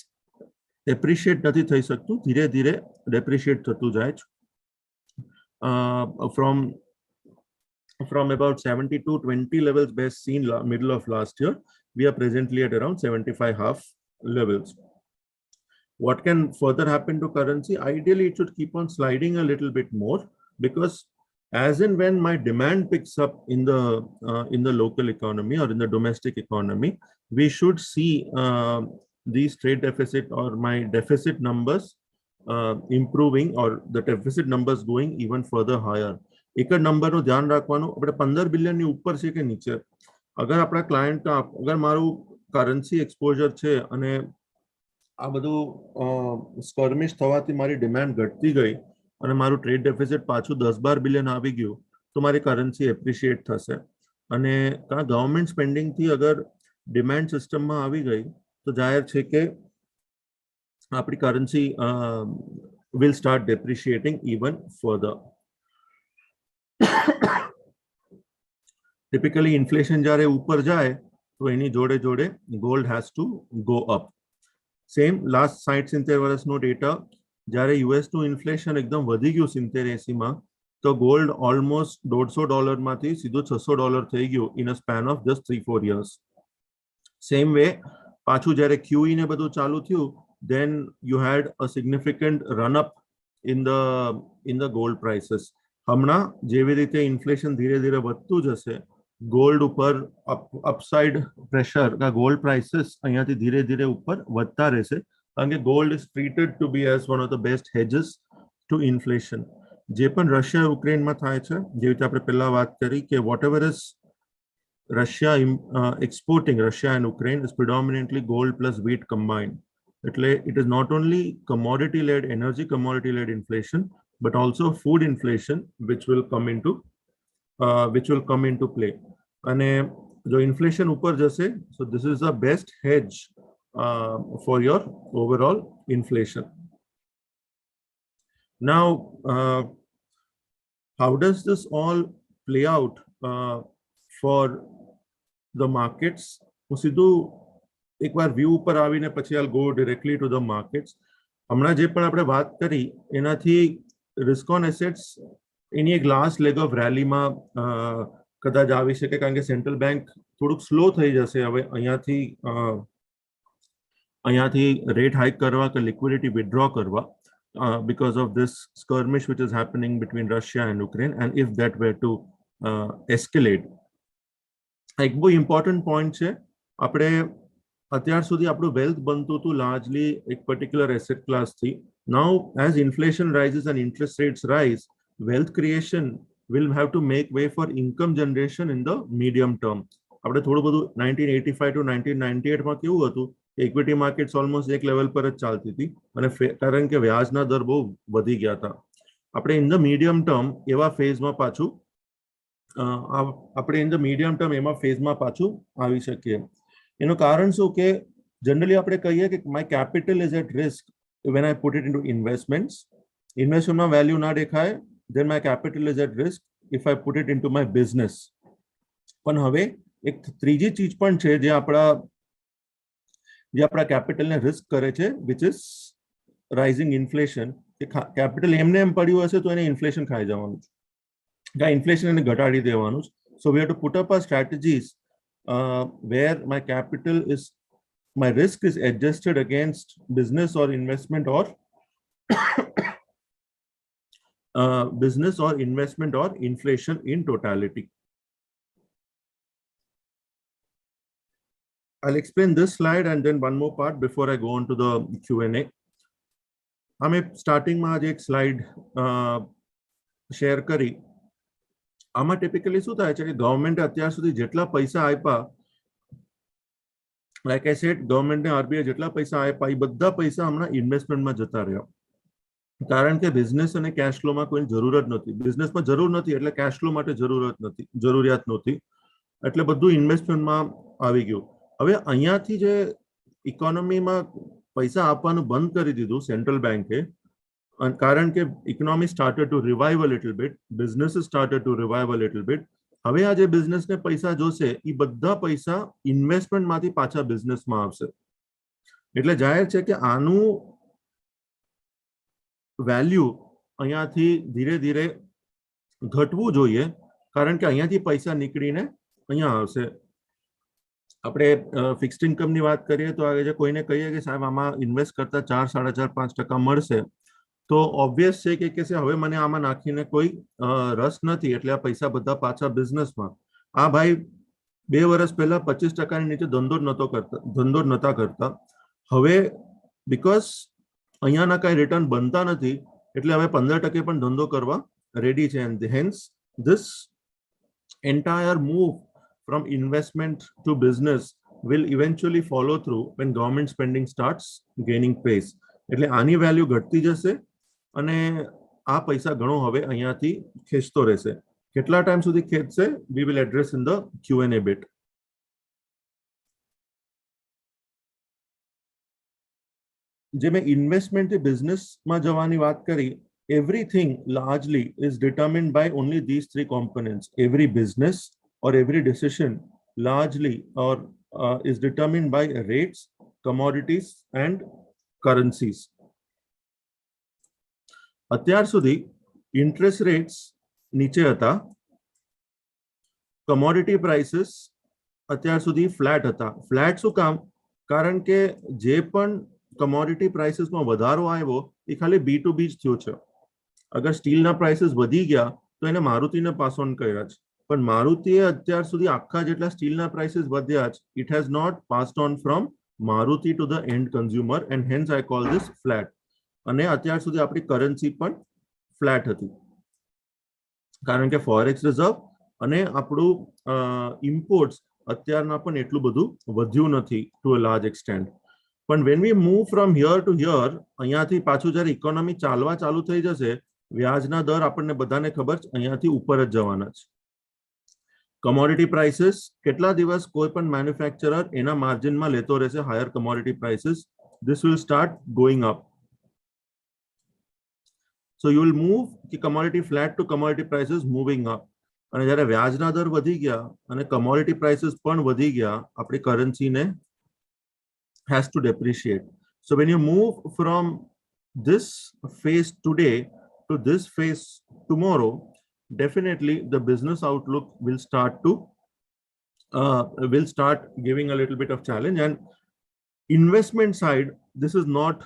એપ્રિશિએટ નથી થઈ શકતું, ધીરે ધીરે ડેપ્રિશિએટ થતું જાય છે. From about 70-20 levels best seen middle of last year, we are presently at around 75.5 levels. What can further happen to currency? Ideally, it should keep on sliding a little bit more, because as and when my demand picks up in the local economy or in the domestic economy, we should see these trade deficit or my deficit numbers improving, or the deficit numbers going even further higher. એક જ નંબરનું ધ્યાન રાખવાનું, આપણે 15 બિલિયનની ઉપર છે કે નીચે. અગર આપણા ક્લાયન્ટ, અગર મારું કરન્સી એક્સપોઝર છે અને આ બધું સ્કર્મિશ થવાથી મારી ડિમાન્ડ ઘટતી ગઈ અને મારું ટ્રેડ ડેફિસિટ પાછું 10-12 બિલિયન આવી ગયું, તો મારી કરન્સી એપ્રિશિએટ થશે. અને ગવર્મેન્ટ સ્પેન્ડિંગથી અગર ડિમાન્ડ સિસ્ટમમાં આવી ગઈ તો જાહેર છે કે આપણી currency will start depreciating even further. Typically inflation જ્યારે ઉપર જાય તો એની જોડે જોડે gold has to go up. Same last 60-70 વર્ષનો ડેટા, જ્યારે યુએસનું ઇન્ફ્લેશન એકદમ વધી ગયું 70-80માં, તો ગોલ્ડ ઓલમોસ્ટ $150 સીધું $600 થઈ ગયું in a span of just 3-4 years. Same way પાછું જ્યારે QE ને બધું ચાલુ થયું, then you had a significant run up in the gold prices. હમણાં જેવી રીતે ઇન્ફ્લેશન ધીરે ધીરે વધતું જશે, ગોલ્ડ ઉપર અપસાઇડ પ્રેશર, ગોલ્ડ પ્રાઇસીસ અહીંયાથી ધીરે ધીરે ઉપર વધતા રહેશે, કારણ કે gold is treated to be as one of the best hedges to inflation. જે પણ રશિયા યુક્રેનમાં થાય છે, જેવી રીતે આપણે પહેલા વાત કરી કે whatever is Russia exporting, Russia and Ukraine is predominantly gold plus wheat combined. એટલે it is not only commodity led, energy commodity led inflation, but also food inflation, which will come into play. અને જો inflation ઉપર જશે, so this is the best hedge for your overall inflation. Now, how does this all play out for the markets? હું સીધું એકવાર view ઉપર આવીને પછી I'll go directly to the markets. હમણાં જે પણ આપણે વાત કરી એનાથી રિસ્ક ઓન એસેટ્સ એની એક લાસ્ટ લેગ ઓફ રેલીમાં કદાચ આવી શકે, કારણ કે સેન્ટ્રલ બેંક થોડુંક સ્લો થઈ જશે હવે અહીંયાથી રેટ હાઇક કરવા કે લિક્વિડિટી વિથડ્રો કરવા, because of this skirmish which is happening between Russia and Ukraine, and if that were to escalate. એક બહુ ઇમ્પોર્ટન્ટ પોઈન્ટ છે, આપણે અત્યાર સુધી આપણું વેલ્થ બનતું હતું લાર્જલી એક પર્ટિક્યુલર એસેટ ક્લાસથી. Now as inflation rises and interest rates rise, wealth creation will have to make way for income generation in the medium term. આપણે થોડું બધું 1985 to 1998માં કેવું હતું, ઇક્વિટી માર્કેટ્સ ઓલમોસ્ટ એક લેવલ પર જ ચાલતી હતી, અને કારણ કે વ્યાજના દર બહુ વધી ગયા હતા. આપણે ઇન ધ મીડિયમ ટર્મ એવા ફેઝમાં પાછું આવી શકીએ. એનું કારણ શું કે જનરલી આપણે કહીએ કે my capital is at risk when I put it into investments. ઇન્વેસ્ટમેન્ટમાં વેલ્યુ ના દેખાય, then my capital is at risk if I put it into my business. પણ હવે એક ત્રીજી ચીજ પણ છે જે આપણા કેપિટલને રિસ્ક કરે છે, which is rising inflation. Capital એમને એમ પડ્યું હશે તો એને ઇન્ફ્લેશન ખાઈ જવાનું છે, ઇન્ફ્લેશન એને ઘટાડી દેવાનું છે. So we have to put up our strategies where my capital is, my risk is adjusted against business or investment or business or investment or inflation in totality. I'll explain this slide and then one more part before I go on to the Q&A. અમે સ્ટાર્ટિંગમાં આજે એક slide share કરી. આમાં typically શું થાય છે કે ગવર્મેન્ટે અત્યાર સુધી જેટલા પૈસા આપ્યા, લાઈક આઈ સેડ, ગવર્મેન્ટને આરબીઆઈ જેટલા પૈસા આપ્યા એ બધા પૈસા હમણાં ઇન્વેસ્ટમેન્ટમાં જતા રહ્યા. કારણ કે બિઝનેસ અને કેશ ફ્લોમાં કોઈ જરૂરત નથી. બિઝનેસમાં જરૂર નથી એટલે કેશ ફ્લો માટે જરૂરિયાત નહોતી, એટલે બધું ઇન્વેસ્ટમેન્ટમાં આવી ગયું. હવે અહીંયાથી જે ઇકોનોમીમાં પૈસા આપવાનું બંધ કરી દીધું સેન્ટ્રલ બેન્કે, કારણ કે economy started to revive a little bit, businesses started to revive a little bit. હવે આ જે બિઝનેસને પૈસા જોશે એ બધા પૈસા ઇન્વેસ્ટમેન્ટમાંથી પાછા બિઝનેસમાં આવશે. એટલે જાહેર છે કે આનું વેલ્યુ અહીંયાથી ધીરે ધીરે ઘટવું જોઈએ, કારણ કે અહીંયાથી પૈસા નીકળીને અહીંયા આવશે. આપણે ફિક્સ્ડ ઇન્કમની વાત કરીએ તો આજે કોઈને કહીએ કે સાહેબ આમાં ઇન્વેસ્ટ કરતા 4, 4.5, 5% મળશે, તો ઓબ્વિયસ છે કે હવે મને આમાં નાખીને કોઈ રસ નથી, એટલે આ પૈસા બધા પાછા બિઝનેસમાં. આ ભાઈ 2 વર્ષ પહેલા 25%ની નીચે ધંધો નતા કરતા. હવે બીકોઝ અહીંયાના કાંઈ રિટર્ન બનતા નથી એટલે હવે 15% પણ ધંધો કરવા રેડી છે. And hence this entire move from investment to business will eventually follow through when government spending starts gaining pace. એટલે આની વેલ્યુ ઘટતી જશે અને આ પૈસા ઘણો હવે અહીંયાથી ખેંચતો રહેશે. કેટલા ટાઈમ સુધી ખેંચશે we will address in the Q&A bit. જે મેં ઇન્વેસ્ટમેન્ટથી બિઝનેસમાં જવાની વાત કરી, everything largely is determined by only these 3 components. Every business or every decision largely is determined by rates, commodities and currencies. અત્યાર સુધી interest rates નીચે હતા, commodity prices અત્યાર સુધી flat હતા. Flat શું કામ? કારણ કે જે પણ commodity prices માં વધારો આવ્યો એ ખાલી B2B જ થયો છે. અગર સ્ટીલના prices વધી ગયા તો એને મારુતિને પાસ ઓન કર્યા છે, પણ મારુતિએ અત્યાર સુધી આખા જેટલા સ્ટીલના prices વધ્યા છે, it has not passed on from Maruti to the end consumer and hence I call this flat. અને અત્યાર સુધી આપણી currency પણ flat હતી, કારણ કે forex reserve અને આપણું imports અત્યારના પણ એટલું બધું વધ્યું નથી to a large extent. પણ when we move from here to here, અહીંયાથી પાછું જ્યારે ઇકોનોમી ચાલવા ચાલુ થઈ જશે, વ્યાજના દર આપણને બધાને ખબર છે અહીંયાથી ઉપર જ જવાના છે. commodity prices કેટલા દિવસ કોઈ પણ મેન્યુફેક્ચરર એના માર્જિનમાં લેતો રહેશે higher commodity prices, this will start going up. So you will move the commodity flat to commodity prices moving up. અને જ્યારે વ્યાજના દર વધી ગયા અને commodity prices પણ વધી ગયા, આપણી currency ને has to depreciate. So when you move from this phase today to this phase tomorrow, definitely the business outlook will start giving a little bit of challenge. And investment side, this is not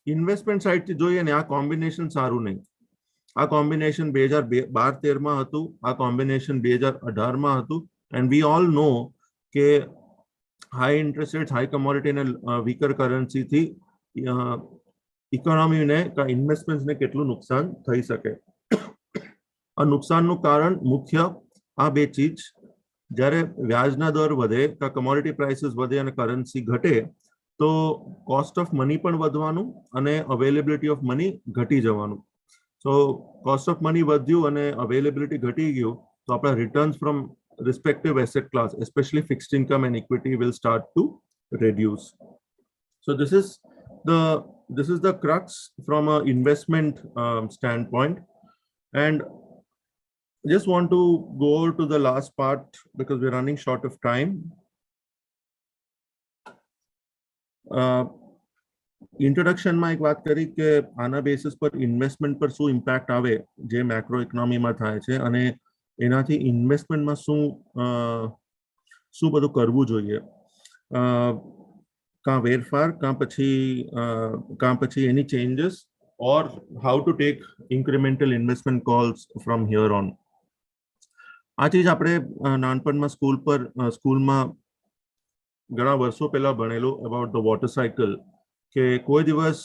investment side થી જોઈએ ને, આ combination સારું નહીં. આ combination 2012-13માં હતું, આ combination 2018માં હતું. and we all know કે high interest rates, high commodity and weaker currency થી ઇકોનોમીને કા ઇન્વેસ્ટમેન્ટ્સને કેટલું નુકસાન થઈ શકે. આ નુકસાનનું કારણ મુખ્ય આ બે ચીજ, જ્યારે વ્યાજના દર વધે કા commodity prices વધે અને currency ઘટે તો cost of money પણ વધવાનું અને availability of money ઘટી જવાનું. So cost of money વધ્યું અને availability ઘટી ગયું તો આપણા returns from respective asset class, especially fixed income and equity, will start to reduce. So this is the crux from an investment standpoint. And I just want to go over to the last part because we're running short of time. Introduction માં એક વાત કરી કે આના basis પર investment પર શું impact આવે જે મેક્રો ઇકોનોમીમાં થાય છે અને એનાથી ઇન્વેસ્ટમેન્ટમાં શું બધું કરવું જોઈએ, કાં વેરફાર કાં પછી એની changes, or how to take incremental investment calls from here on. આ ચીજ આપણે નાનપણમાં સ્કૂલમાં ઘણા વર્ષો પહેલા ભણેલું અબાઉટ ધ વોટર સાયકલ, કે કોઈ દિવસ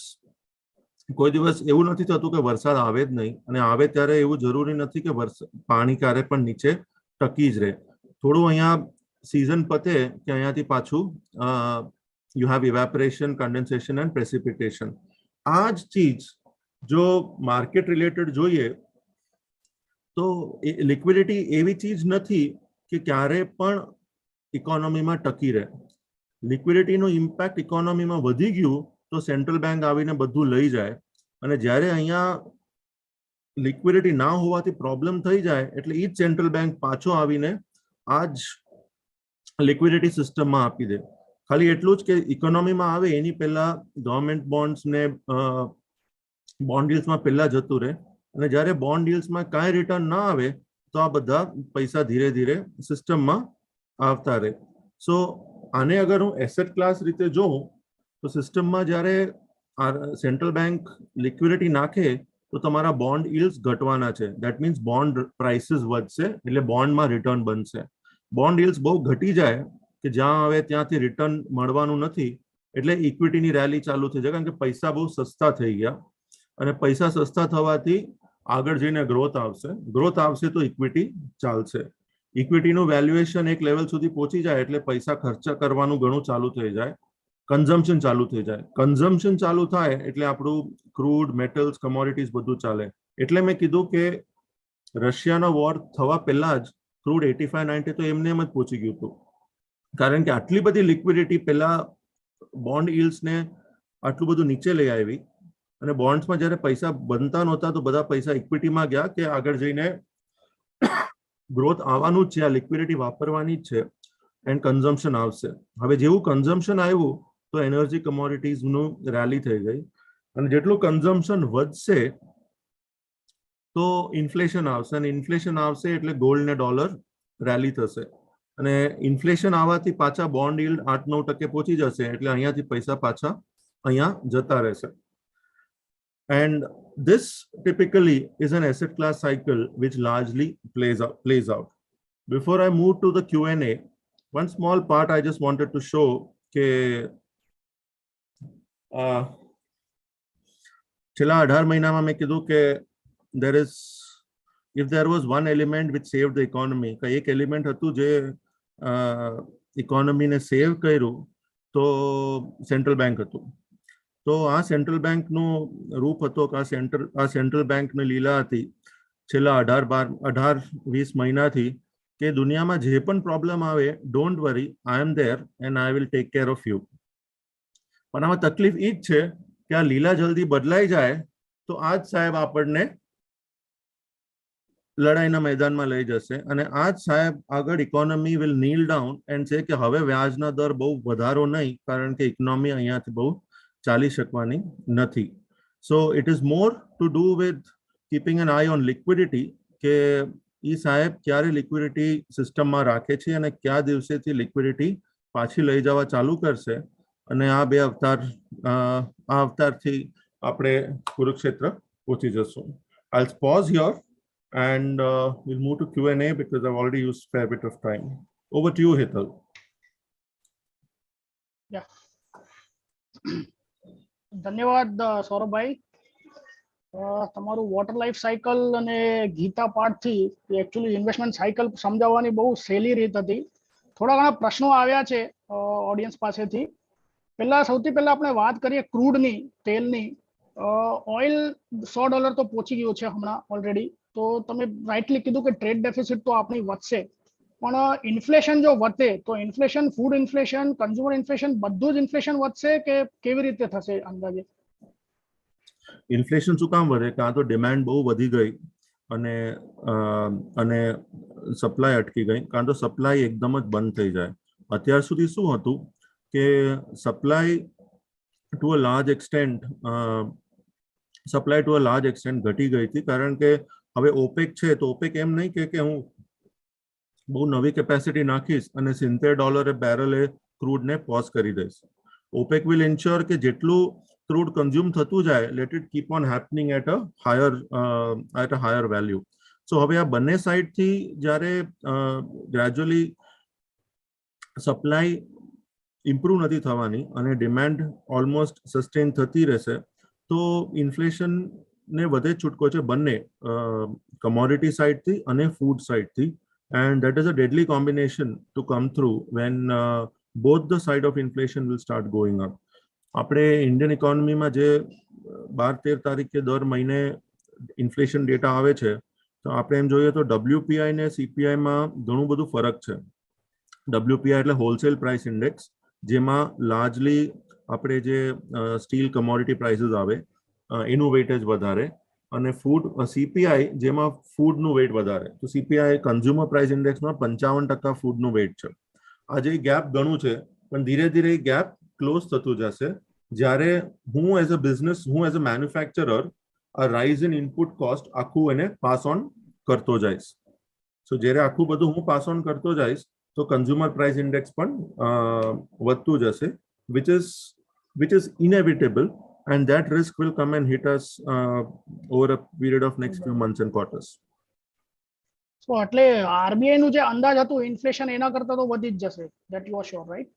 એવું નથી થતું કે વરસાદ આવે જ નહીં, અને આવે ત્યારે એવું જરૂરી નથી કે પાણી ક્યારે પણ નીચે ટકી જ રહે. થોડું અહીંયા સિઝન પતે કે અહીંયાથી પાછું you have evaporation, condensation and precipitation. આ જ ચીજ જો માર્કેટ રિલેટેડ જોઈએ તો લિક્વિડિટી એવી ચીજ નથી કે ક્યારે પણ ઇકોનોમીમાં ટકી રહે. લિક્વિડિટીનું ઇમ્પેક્ટ ઇકોનોમીમાં વધી ગયું તો સેન્ટ્રલ બેંક આવીને બધું લઈ જાય, અને જ્યારે અહીંયા લિક્વિડિટી ના હોવાથી પ્રોબ્લેમ થઈ જાય એટલે એ જ સેન્ટ્રલ બેંક પાછો આવીને આ જ લિક્વિડિટી સિસ્ટમમાં આપી દે. ખાલી એટલું જ કે ઇકોનોમીમાં આવે એની પહેલા ગવર્મેન્ટ બોન્ડ્સ ને બોન્ડ ડીલ્સમાં પહેલા જતું રહે, અને જ્યારે બોન્ડ ડીલ્સમાં કાંઈ રિટર્ન ના આવે તો આ બધા પૈસા ધીરે ધીરે સિસ્ટમમાં આવતા રહે. સો આને અગર હું એસેટ ક્લાસ રીતે જોઉં તો સિસ્ટમમાં જ્યારે સેન્ટ્રલ બેંક લિક્વિડિટી નાખે તો તમારા બોન્ડ યીલ્ડ્સ ઘટવાના છે. દેટ મીન્સ બોન્ડ પ્રાઇસીસ વધશે, એટલે બોન્ડમાં રિટર્ન બનશે. બોન્ડ યીલ્ડ્સ બહુ ઘટી જાય કે જ્યાં હવે ત્યાંથી રિટર્ન મળવાનું નથી, એટલે ઇક્વિટીની રેલી ચાલુ થઈ જાય, કારણ કે પૈસા બહુ સસ્તા થઈ ગયા, અને પૈસા સસ્તા થવાથી આગળ જઈને ગ્રોથ આવશે તો ઇક્વિટી ચાલશે. ઇક્વિટીનું વેલ્યુએશન એક લેવલ સુધી પહોંચી જાય એટલે પૈસા ખર્ચા કરવાનું ઘણું ચાલુ થઈ જાય, કન્ઝમ્પશન ચાલુ થઈ જાય. કન્ઝમ્પશન ચાલુ થાય એટલે આપણું ક્રૂડ, મેટલ્સ, કમોડિટીઝ બધું ચાલે. એટલે મેં કીધું કે રશિયાનો વોર થવા પહેલા જ ક્રૂડ 85-90 તો એમને એમ જ પહોંચી ગયું હતું, કારણ કે આટલી બધી લિક્વિડિટી પહેલા બોન્ડ યીલ્ડ્સને આટલું બધું નીચે લઈ આવી, અને બોન્ડ્સમાં જ્યારે પૈસા બનતા નહોતા તો બધા પૈસા ઇક્વિટીમાં ગયા કે આગળ જઈને ગ્રોથ આવવાનું જ છે, આ લિક્વિડિટી વાપરવાની જ છે, એન્ડ કન્ઝમ્પશન આવશે. હવે જેવું કન્ઝમ્પશન આવ્યું તો એનર્જી કમોડિટીઝનું રેલી થઈ ગઈ, અને જેટલું કન્ઝમ્પશન વધશે તો ઇન્ફ્લેશન આવશે, અને ઇન્ફ્લેશન આવશે એટલે ગોલ્ડ ને ડોલર રેલી થશે, અને ઇન્ફ્લેશન આવવાથી પાછા બોન્ડ યીલ્ડ 8-9% પહોંચી જશે, એટલે અહીંયાથી પૈસા પાછા અહીંયા જતા રહેશે. And this typically is an asset class cycle which largely plays out. Before I move to the Q&A, one small part I just wanted to show કે છેલ્લા 18 મહિનામાં મેં કીધું કે if there was one element which saved the economy, કે એક element હતું જે ઇકોનોમીને સેવ કર્યું તો સેન્ટ્રલ બેંક હતું. તો આ સેન્ટ્રલ બેંકનું રૂપ હતો કે આ સેન્ટ્રલ બેંકની લીલા હતી છેલ્લા 18-20 મહિનાથી કે દુનિયામાં જે પણ પ્રોબ્લેમ આવે, don't worry, I am there and I will take care of you. પણ આમાં તકલીફ એ જ છે કે આ લીલા જલ્દી બદલાઈ જાય તો આ જ સાહેબ આપણને લડાઈના મેદાનમાં લઈ જશે, અને આ જ સાહેબ આગળ economy will kneel down and છે કે હવે વ્યાજના દર બહુ વધારો નહીં, કારણ કે ઇકોનોમી અહીંયાથી બહુ ચાલી શકવાની નથી. So it is more to do with keeping an eye on liquidity, કે એ સાહેબ ક્યારે લિક્વિડિટી સિસ્ટમમાં રાખે છે અને કયા દિવસેથી લિક્વિડિટી પાછી લઈ જવા ચાલુ કરશે, અને આ બે અવતારથી આપણે કુરુક્ષેત્ર પહોંચી જશું. I'll pause here and we'll move to Q&A because I've already used a fair bit of time. Over to you, Hital. Yeah. ધન્યવાદ સૌરભભાઈ. તમારું વોટર લાઈફ સાયકલ અને ગીતા પાઠથી એકચ્યુઅલી ઇન્વેસ્ટમેન્ટ સાયકલ સમજાવવાની બહુ સહેલી રીત હતી. થોડા ઘણા પ્રશ્નો આવ્યા છે ઓડિયન્સ પાસેથી. સૌથી પહેલા આપણે વાત કરીએ ક્રૂડની, તેલની. ઓઇલ $100 તો પહોંચી ગયું છે હમણાં ઓલરેડી. તો તમે રાઇટલી કીધું કે ટ્રેડ ડેફિસિટ તો આપણી વધશે, પણ ઇન્ફ્લેશન જો વધે તો inflation, food inflation, consumer inflation, બધું જ ઇન્ફ્લેશન વધશે કે કેવી રીતે થશે અંદાજે? ઇન્ફ્લેશન શું કામ વધે? કાં તો ડિમાન્ડ બહુ વધી ગઈ અને સપ્લાય અટકી ગઈ, કાં તો સપ્લાય એકદમ જ બંધ થઈ જાય. અત્યાર સુધી શું હતું કે supply to a large extent ઘટી ગઈ હતી, કારણ કે હવે ઓપેક છે તો ઓપેક એમ નહીં કે હું બહુ નવી કેપેસિટી નાખીશ અને $70 બેરલે ક્રૂડને પોઝ કરી દઈશ. ઓપેક વિલ એન્શ્યોર કે જેટલું ક્રૂડ કન્ઝ્યુમ થતું જાય, let it keep on happening at a higher value. So હવે આ બંને સાઈડથી જ્યારે ગ્રેજ્યુઅલી સપ્લાય ઇમ્પ્રુવ નથી થવાની અને ડિમાન્ડ ઓલમોસ્ટ સસ્ટેન થતી રહેશે તો ઇન્ફ્લેશનને વધે છૂટકો છે બંને કમોડિટી સાઇડથી અને ફૂડ સાઇડથી and that is a deadly combination to come through when both the side of inflation will start going up. આપણે ઇન્ડિયન ઇકોનોમીમાં જે 12-13 તારીખે દર મહિને ઇન્ફ્લેશન ડેટા આવે છે તો આપણે એમ જોઈએ તો WPI ને CPIમાં ઘણું બધું ફરક છે. WPI એટલે હોલસેલ પ્રાઇસ ઇન્ડેક્સ, જેમાં લાર્જલી આપણે જે સ્ટીલ કમોડિટી પ્રાઇસીસ આવે એનું વેઇટેજ વધારે, અને ફૂડ CPI જેમાં ફૂડનું વેઇટ વધારે. તો CPI કન્ઝ્યુમર પ્રાઇસ ઇન્ડેક્સમાં 55% ફૂડનું વેઇટ છે. આજે ગેપ ઘણું છે પણ ધીરે ધીરે ગેપ ક્લોઝ થતું જશે જ્યારે હું એઝ અ બિઝનેસ, હું એઝ અ મેન્યુફેક્ચરર આ રાઇઝ ઇન ઇનપુટ કોસ્ટ આખું એને પાસ ઓન કરતો જઈશ. સો જ્યારે આખું બધું હું પાસ ઓન કરતો જઈશ તો કન્ઝ્યુમર પ્રાઇસ ઇન્ડેક્સ પણ વધતું જશે, which is inevitable, and that risk will come and hit us over a period of next few months and quarters. So એટલે RBI નું જે અંદાજ હતું ઇન્ફ્લેશન એના કરતા તો વધી જ જશે, that you are sure, right?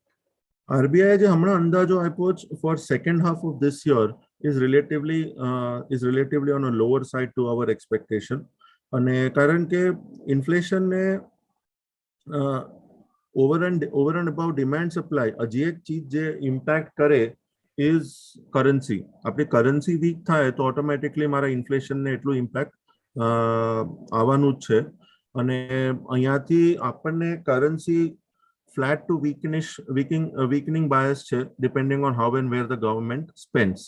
RBI જે હમણાં અંદાજો આપ્યો for second half of this year is relatively on a lower side to our expectation. અને કારણ કે ઇન્ફ્લેશન ને over and above demand supply હજી એક ચીજ જે ઇમ્પેક્ટ કરે is currency. આપણી કરન્સી વીક થાય તો ઓટોમેટિકલી મારા ઇન્ફ્લેશનને એટલું ઇમ્પેક્ટ આવવાનું જ છે. અને અહીંયાથી આપણને currency flat to weakening bias છે depending on how and where the government spends.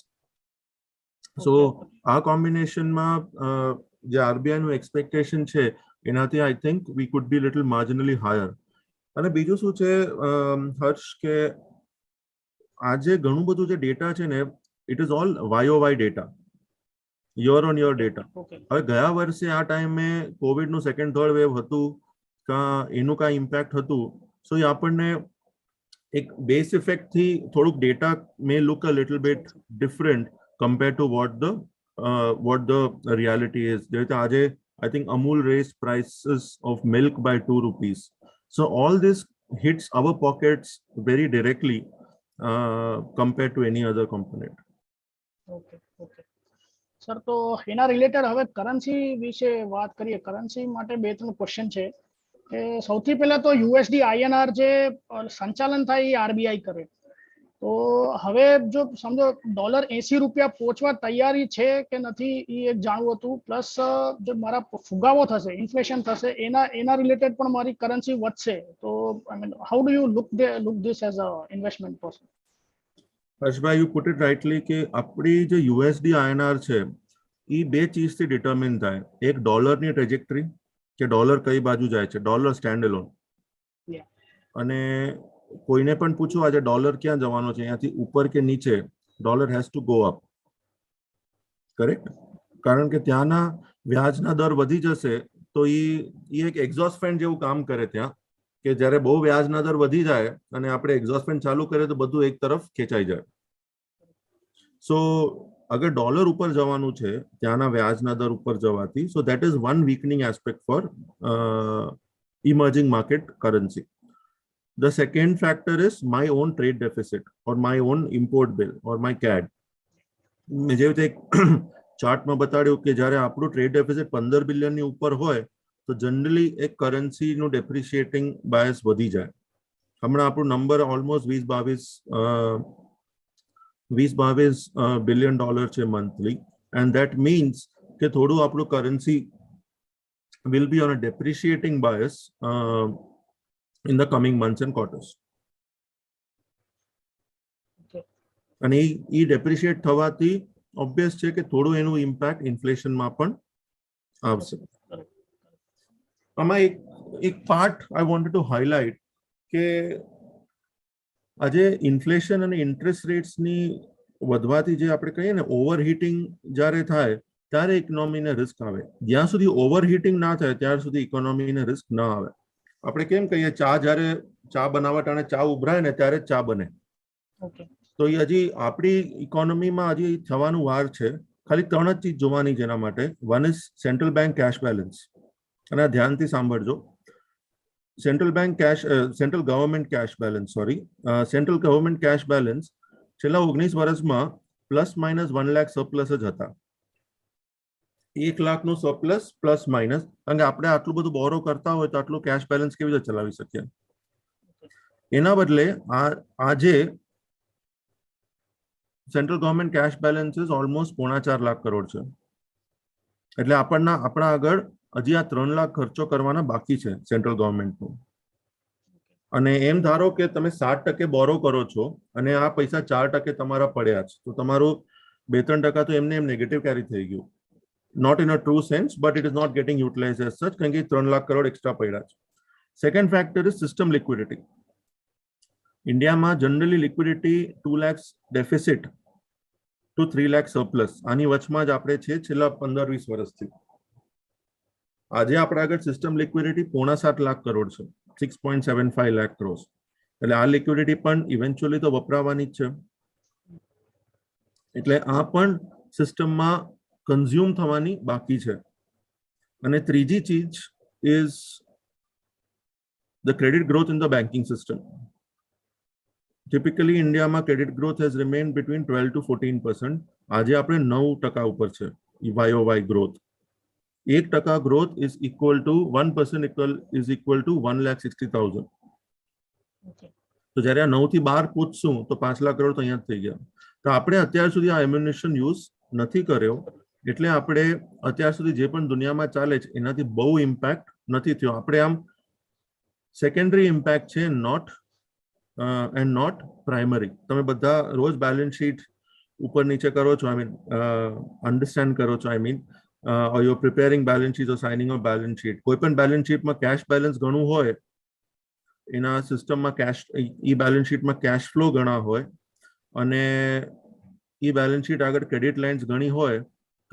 So આ કોમ્બિનેશનમાં જે RBI નું એક્સપેક્ટેશન છે એનાથી I think we could be little marginally higher. અને બીજું શું છે હર્ષ કે આજે ઘણું બધું જે ડેટા છે ને it is all YOY data, year on year data. હવે ગયા વર્ષે આ ટાઈમે કોવિડનું સેકન્ડ થર્ડ વેવ હતું કા એનું કાંઈ ઇમ્પેક્ટ હતું, સો એ આપણને એક બેસ ઇફેક્ટથી થોડુંક data May look a little bit different compare to what the reality is. જે રીતે આજે I think Amul raised prices of milk by 2 rupees. So all this hits our pockets very directly compared to any other component. Okay. Sir તો એના related હવે currency વિશે વાત કરીએ. Currency માટે 2-3 ક્વેશ્ચન છે કે સૌથી પહેલા તો USD INR જે સંચાલન થાય એ RBI કરે. તો હવે જો સમજો $80 પહોંચવા તૈયારી છે કે નથી એ એક જાણવું હતું, પ્લસ જો મારા ફુગાવો થશે, ઇન્ફ્લેશન થશે, એના રિલેટેડ પણ મારી કરન્સી વધશે. તો I mean, how do you look this as a investment person? Harshbhai, you put it rightly કે આપણી જે USD INR છે એ બે ચીજથી ડિટર્મિન થાય. એક ડોલરની ટ્રેજેક્ટરી કે ડોલર કઈ બાજુ જાય છે, ડોલર સ્ટેન્ડ એલોન. અને કોઈને પણ પૂછો આજે ડોલર ક્યાં જવાનો છે, અહીંયાથી ઉપર કે નીચે, dollar has to go up. Correct? કારણ કે ત્યાંના વ્યાજના દર વધી જશે તો એ એક એક્ઝોસ્ટ ફેન જેવું કામ કરે ત્યાં, કે જ્યારે બહુ વ્યાજના દર વધી જાય અને આપણે એક્ઝોસ્ટ ફેન ચાલુ કરીએ તો બધું એક તરફ ખેંચાઈ જાય. સો અગર ડોલર ઉપર જવાનું છે ત્યાંના વ્યાજના દર ઉપર જવાથી, so that is one weakening aspect for emerging market currency. The second factor is my own trade deficit or my own import bill or my CAD. મેં જે રીતે ચાર્ટમાં બતાડ્યું કે જ્યારે આપણું ટ્રેડ ડેફિસિટ 15 બિલિયનની ઉપર હોય તો જનરલી એક કરન્સીનું ડેપ્રિશિએટિંગ બાયસ વધી જાય. હમણાં આપણું નંબર ઓલમોસ્ટ 20-22 બિલિયન ડોલર છે મંથલી, એન્ડ ધેટ મીન્સ કે થોડું આપણું currency will be on a depreciating bias in the coming months and quarters. અને એ ડેપ્રિશિએટ થવાથી ઓબ્વિયસ છે કે થોડું એનું ઇમ્પેક્ટ ઇન્ફ્લેશનમાં પણ આવશે. આમાં એક part I wanted to highlight કે આજે ઇન્ફ્લેશન અને ઇન્ટરેસ્ટ રેટ્સની વધવાથી જે આપણે કહીએ ને ઓવરહીટિંગ જ્યારે થાય ત્યારે ઇકોનોમીને રિસ્ક આવે. જ્યાં સુધી ઓવરહીટિંગ ના થાય ત્યાર સુધી ઇકોનોમીને રિસ્ક ના આવે. આપણે કેમ કહીએ જ્યારે ચા બનાવવા ટાણે ચા ઉભરાય ને ત્યારે જ ચા બને. તો એ હજી આપણી ઇકોનોમીમાં હજી થવાનું વાર છે. ખાલી 3 જ ચીજ જોવાની જેના માટે. One is central bank cash balance, અને ધ્યાનથી સાંભળજો. central government cash balance, central government cash balance છેલ્લા 19 વર્ષમાં પ્લસ માઇનસ 1 લાખ સરપ્લસ જ હતા. 1 લાખનું સરપ્લસ પ્લસ માઇનસ, કારણ કે આપણે આટલું બધું બોરો કરતા હોય તો આટલું કેશ બેલેન્સ કેવી રીતે ચલાવી શકીએ. એના બદલે આજે central government cash balance is almost 4.5 lakh crore છે. એટલે આપણા આગળ હજી આ 3 લાખ ખર્ચો કરવાના બાકી છે સેન્ટ્રલ ગવર્મેન્ટનું. અને એમ ધારો કે તમે 7% બોરો કરો છો અને આ પૈસા 4% તમારા પડ્યા છે, તો તમારું 2-3% તો એમને એમ નેગેટિવ કેરી થઈ ગયું. Not in a true sense, but it is not getting utilized as such, કારણ કે 3 લાખ કરોડ એક્સ્ટ્રા પડ્યા છે. Second factor is system liquidity. ઇન્ડિયામાં generally liquidity 2 lakh deficit to 3 lakh surplus, આની વચમાં જ આપણે છે છેલ્લા 15-20 વર્ષથી. આજે આપણા આગળ સિસ્ટમ લિક્વિડિટી 7.5 લાખ કરોડ છે, 6.75 લાખ ક્રોર્સ. એટલે આ લિક્વિડિટી પણ ઇવેન્ચ્યુઅલી તો વપરાવાની જ છે. એટલે આ પણ સિસ્ટમમાં કન્ઝ્યુમ થવાની બાકી છે. અને ત્રીજી ચીજ is the credit growth in the banking system. Typically ઇન્ડિયામાં credit growth has remain between 12 to 14%. આજે આપણે 9% ઉપર છે YOY growth. 1% growth is equal to 1% is equal to 1,60,000. તો જ્યારે આ 9 થી 12 પૂછશું તો 5 લાખ કરોડ તો અહીંયા જ થઈ ગયા. તો આપણે અત્યાર સુધી આ એમ્યુનિશન યુઝ નથી કર્યો, એટલે આપણે અત્યાર સુધી જે પણ દુનિયામાં ચાલે છે એનાથી બહુ ઇમ્પેક્ટ નથી થયો. આપણે આમ સેકન્ડરી ઇમ્પેક્ટ છે, નોટ પ્રાઇમરી. તમે બધા રોજ બેલેન્સ શીટ ઉપર નીચે કરો છો, આઈ મીન અન્ડરસ્ટેન્ડ કરો છો, I mean you preparing balance sheet or signing of balance sheet. કોઈ પણ બેલેન્સ શીટમાં કેશ બેલેન્સ ઘણું હોય, એના સિસ્ટમમાં કેશ, ઈ બેલેન્સ શીટમાં કેશ ફ્લો ઘણા હોય, અને ઈ બેલેન્સ શીટ આગળ ક્રેડિટ લાઇન્સ ઘણી હોય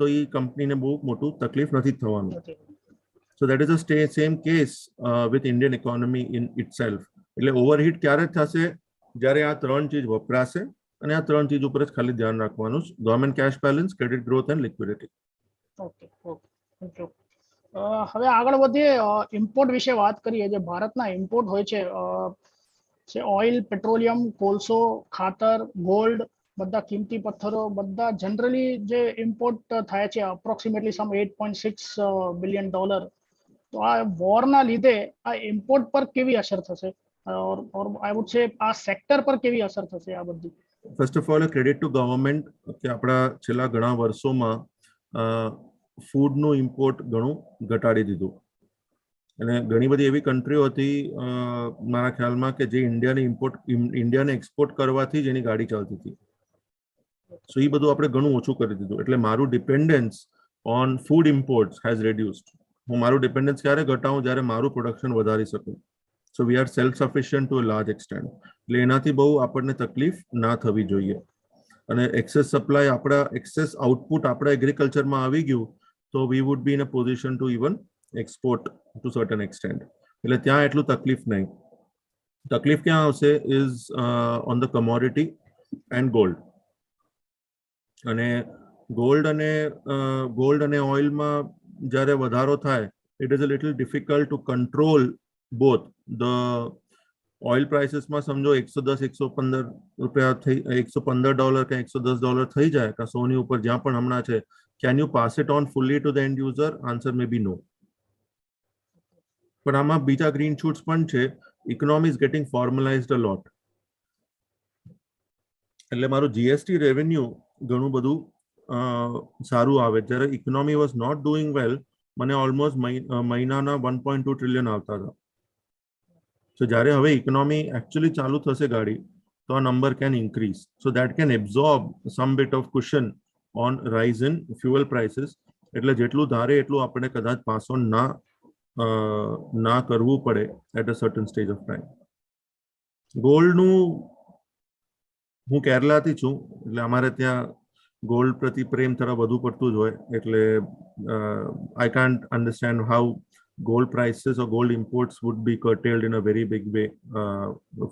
તો એ કંપનીને બહુ મોટું તકલીફ નથી થવાનું. So that is a same case with Indian economy in itself. એટલે ઓવરહીટ ક્યારે થશે? જ્યારે આ 3 ચીજ વપરાશે, અને આ 3 ચીજ ઉપર જ ખાલી ધ્યાન રાખવાનું છે: government cash balance, credit growth and liquidity. Okay. હવે આગળ વધીએ, ઇમ્પોર્ટ વિશે વાત કરીએ. જે ભારતના ઇમ્પોર્ટ હોય છે ઓઇલ, પેટ્રોલિયમ, કોલસો, ખાતર, ગોલ્ડ, બધા કિંમતી પથ્થરો, બધા જનરલી જે ઇમ્પોર્ટ થાય છે અપ્રોક્સિમેટલી સમ $8.6 બિલિયન. તો આ વોરના લીધે આ ઇમ્પોર્ટ પર કેવી અસર થશે, ઓર આઈ વુડ સે આ સેક્ટર પર કેવી અસર થશે આ બધી? First of all credit two government કે આપણા છેલ્લા ઘણા વર્ષોમાં ફૂડનું ઇમ્પોર્ટ ઘણું ઘટાડી દીધું. અને ઘણી બધી એવી કન્ટ્રીઓ હતી મારા ખ્યાલમાં કે જે ઇન્ડિયાને એક્સપોર્ટ કરવાથી જ એની ગાડી ચાલતી હતી. સો એ બધું આપણે ઘણું ઓછું કરી દીધું. એટલે મારું dependence on food imports has reduced. હું મારું ડિપેન્ડન્સ ક્યારે ઘટાડું? જ્યારે મારું પ્રોડક્શન વધારી શકું. So we are self sufficient to a large extent. એટલે એનાથી બહુ આપણને તકલીફ ના થવી જોઈએ. અને એક્સેસ સપ્લાય, આપણા એક્સેસ આઉટપુટ આપણા એગ્રીકલ્ચરમાં આવી ગયું તો we would be in a position to even export to certain extent. એટલે ત્યાં એટલું તકલીફ નહીં. તકલીફ ક્યાં આવશે is on the commodity and gold. અને ગોલ્ડ અને ઓઇલમાં જ્યારે વધારો થાય, it is a little difficult to control both. The oil પ્રાઇસીસમાં સમજો $110-115 થઈ, $115 કે $110 થઈ જાય, કે સોની ઉપર જ્યાં પણ હમણાં છે, can you pass it on fully to the end user? Answer may be no. પણ આમાં બીજા ગ્રીન શૂટ્સ પણ છે. Economy is getting formalised a lot. એટલે મારું જીએસટી રેવન્યુ ઘણું બધું સારું આવે. જ્યારે economy was not doing well, મને ઓલમોસ્ટ મહિનાના 1.2 ટ્રિલિયન આવતા હતા. સો જ્યારે હવે ઇકોનોમી એકચ્યુઅલી ચાલુ થશે ગાડી, તો આ number can increase. So that can absorb some bit of cushion on rise in fuel prices. એટલે જેટલું ધારે એટલું આપણે કદાચ પાસ ઓન ના કરવું પડે at a certain stage of time. ગોલ્ડનું, હું કેરલાથી છું, એટલે અમારે ત્યાં ગોલ્ડ પ્રતિ પ્રેમ તરફ વધુ પડતું જ હોય. એટલે I can't understand how gold prices or gold imports would be curtailed in a very big way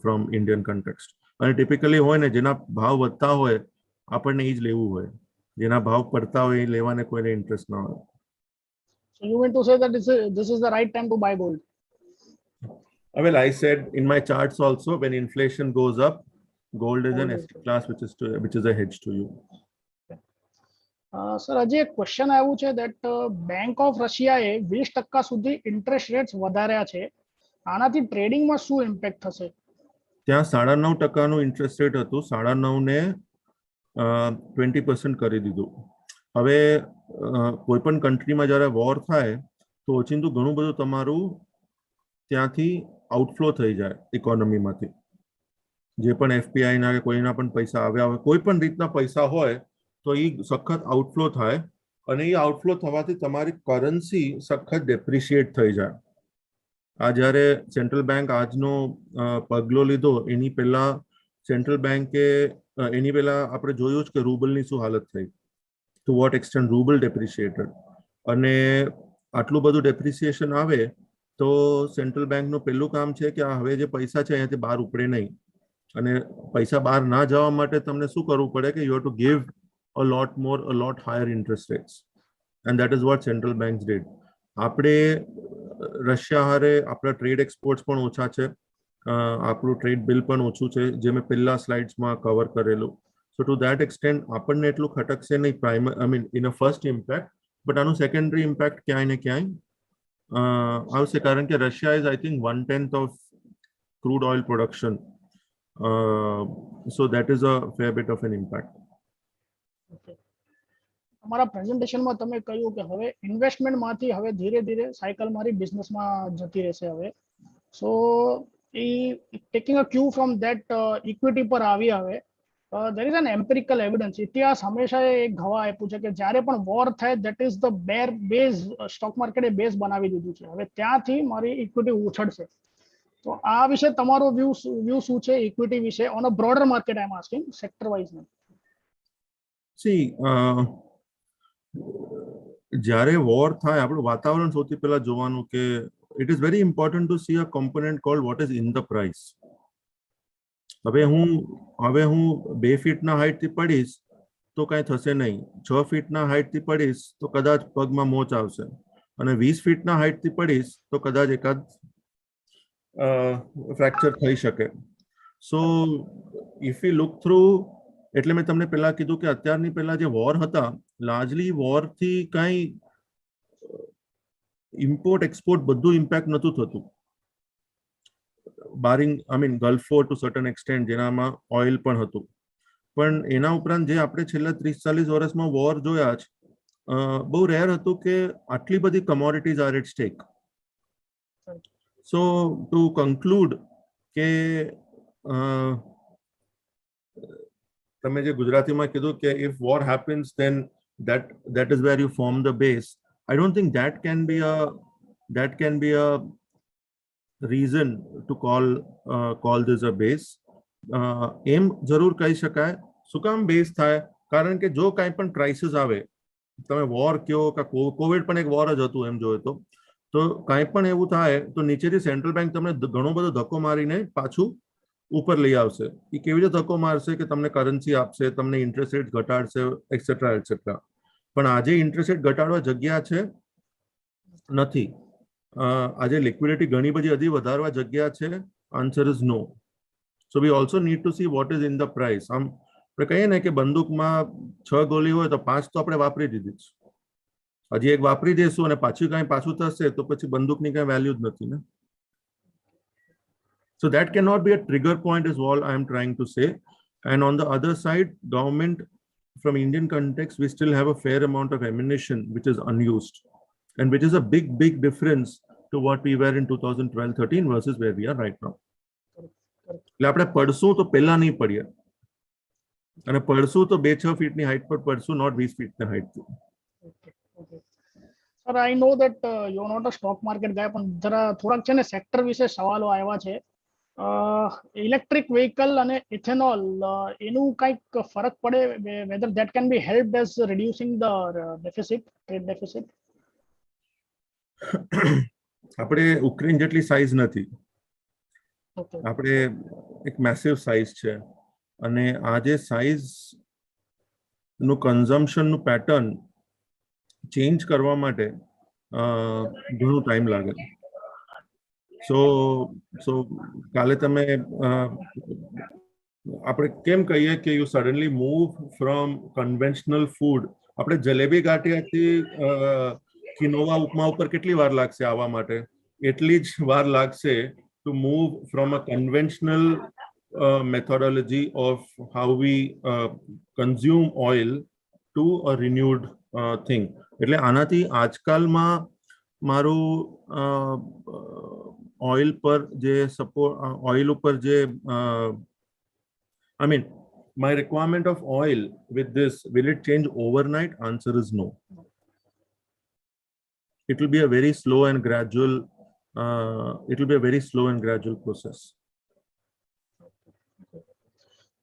from Indian context. અને ટિપિકલી હોય ને, જેના ભાવ વધતા હોય આપણને એ જ લેવું હોય, જેના ભાવ પડતા હોય એ લેવાને કોઈને ઇન્ટરેસ્ટ ના હોય. So you mean to say that this is the right time to buy gold? Well, I said in my charts also, when inflation goes up, gold is an asset class which is a hedge to you. Sir હજી એક question આવ્યું છે that bank of રશિયાએ 20% સુધી interest rates વધાર્યા છે, આનાથી ટ્રેડિંગમાં શું ઇમ્પેક્ટ થશે? ત્યાં 9.5%નું ઇન્ટરેસ્ટ રેટ હતું, 9.5 ને 20% કરી દીધું. હવે કોઈ પણ કન્ટ્રીમાં જ્યારે વોર થાય તો ઓચિંતું ઘણું બધું તમારું ત્યાંથી આઉટફ્લો થઈ જાય ઇકોનોમીમાંથી. જે પણ એફપીઆઈ ના કે કોઈના પણ પૈસા આવ્યા હોય, કોઈ પણ રીતના પૈસા હોય તો એ સખત આઉટફ્લો થાય અને એ આઉટફ્લો થવાથી તમારી કરન્સી સખત ડેપ્રિશિએટ થઈ જાય. આ જ્યારે સેન્ટ્રલ બેંક આજનો પગલો લીધો એની પહેલા સેન્ટ્રલ બેંકે એની પહેલા આપણે જોયું જ કે રૂબલની શું હાલત થઈ, ટુ વોટ એક્સટેન્ટ રૂબલ ડેપ્રિશિએટેડ. અને આટલું બધું ડેપ્રિસિએશન આવે તો સેન્ટ્રલ બેંકનું પહેલું કામ છે કે હવે જે પૈસા છે અહીંયાથી બહાર ઉપડે નહીં. અને પૈસા બહાર ના જવા માટે તમને શું કરવું પડે કે you have to give a lot higher interest rates, and that is what central banks did. આપણે રશિયા હારે આપણા ટ્રેડ એક્સપોર્ટ્સ પણ ઓછા છે, આપણું ટ્રેડ બિલ પણ ઓછું છે, જે મેં પહેલા સ્લાઇડ્સમાં કવર કરેલું. સો ટુ ધેટ એક્સટેન્ટ આપણને એટલું ખટકશે નહીં in a first impact, but આનું સેકન્ડરી ઇમ્પેક્ટ ક્યાંય ને ક્યાંય આવશે, કારણ કે Russia is I think 1/10 of crude oil production, so that is a fair bit of an impact. તમારા પ્રેઝન્ટેશનમાં તમે કહ્યું કે હવે ઇન્વેસ્ટમેન્ટમાંથી હવે ધીરે ધીરે સાયકલ મારી બિઝનેસમાં જતી રહેશે હવે. So a taking a cue from that equity પર આવી હવે there is an empirical evidence. ઇતિહાસ હંમેશા એક ગવાહ આપ્યું છે કે જ્યારે પણ વોર થાય that is the bare base, stock માર્કેટે બેઝ બનાવી દીધું છે, હવે ત્યાંથી મારી ઇક્વિટી ઉછળશે. તો આ વિશે તમારો વ્યૂ શું છે ઇક્વિટી વિશે on a broader market? I am asking sector wise. See, જ્યારે વોર થાય આપણું વાતાવરણ સૌથી પહેલા જોવાનું કે it is very important to see a component called what is in the price. હવે હું 2 ફીટના હાઈટથી પડીશ તો કાંઈ થશે નહીં, 6 ફીટના હાઈટથી પડીશ તો કદાચ પગમાં મોચ આવશે, અને 20 ફીટના હાઈટથી પડીશ તો કદાચ એકાદ ફ્રેક્ચર થઈ શકે. સો ઇફ યુ લુક થ્રુ, એટલે મેં તમને પહેલા કીધું કે અત્યારની પહેલા જે વોર હતા, લાર્જલી વોરથી કાંઈ ઇમ્પોર્ટ એક્સપોર્ટ બધું ઇમ્પેક્ટ નહોતું થતું, barring Gulf war to certain extent જેનામાં ઓઇલ પણ હતું. પણ એના ઉપરાંત જે આપણે છેલ્લા 30-40 વર્ષમાં વોર જોયા છે, બહુ રેર હતું કે આટલી બધી commodities are at stake. So to conclude કે તમે જે ગુજરાતીમાં કીધું કે if war happens then that is where you form the base. I don't think that can be a reason to call this a base. એમ જરૂર કહી શકાય. શું કામ બેઝ થાય? કારણ કે જો કાંઈ પણ ક્રાઇસિસ આવે, તમે વોર કયો કે કોવિડ પણ એક વોર જ હતું એમ જોઈએ તો કાંઈ પણ એવું થાય તો નીચેથી સેન્ટ્રલ બેંક તમને ઘણો બધો ધક્કો મારીને પાછું ઉપર લઈ આવશે. એ કેવી રીતે ધક્કો મારશે કે તમને કરન્સી આપશે, તમને ઇન્ટરેસ્ટ રેટ ઘટાડશે, એક્સેટ્રા એક્સેટ્રા. પણ આજે ઇન્ટરેસ્ટ રેટ ઘટાડવા જગ્યા છે નથી, આજે લિક્વિડિટી ઘણી બધી હજી વધારવા જગ્યા છે? Answer is no. So we also need to see what is in the price. આમ આપણે કહીએ ને કે બંદૂકમાં 6 ગોળી હોય તો 5 તો આપણે વાપરી દીધી જ, હજી એક વાપરી દઈશું અને પાછું થશે તો પછી બંદૂકની કાંઈ વેલ્યુ જ નથી ને. So that cannot be a trigger point is all I am trying to say. And on the other side, government, from Indian context, we still have a fair amount of ammunition which is unused, and which is a big difference to what we were in 2012-13 versus where we are right now. એટલે આપણે પડશું તો પહેલા નહીં પડીએ, અને પડશું તો 2-6 ફીટની height પર પડશું, નોટ 20 ફીટની હાઈટથી. Sir I know that you are not a stock market guy, પણ જરા થોડાક છે ને સેક્ટર વિશે સવાલો આવ્યા છે. ઇલેક્ટ્રિક વ્હીકલ અને ઇથેનોલ એનું કંઈક ફરક પડે, whether that can be helped as reducing the deficit, trade deficit? આપણે ઉક્રેન જેટલી સાઇઝ નથી, આપણે એક મેસિવ સાઇઝ છે, અને આ જે સાઇઝ નું કન્ઝમ્પશનનું પેટર્ન ચેન્જ કરવા માટે ઘણો ટાઈમ લાગે. સો કાલે તમે આપણે કેમ કહીએ કે you suddenly move from conventional food, આપણે જલેબી ગાંઠિયાથી કિનોવા ઉપમા ઉપર કેટલી વાર લાગશે આવવા માટે, એટલી જ વાર લાગશે to move from a conventional methodology of how we consume oil to a renewed thing. એટલે આનાથી આજકાલમાં મારું ઓઇલ પર જે ઓઇલ ઉપર જે I mean, my requirement of oil with this, will it change overnight? Answer is no. It will be a very slow and gradual, process.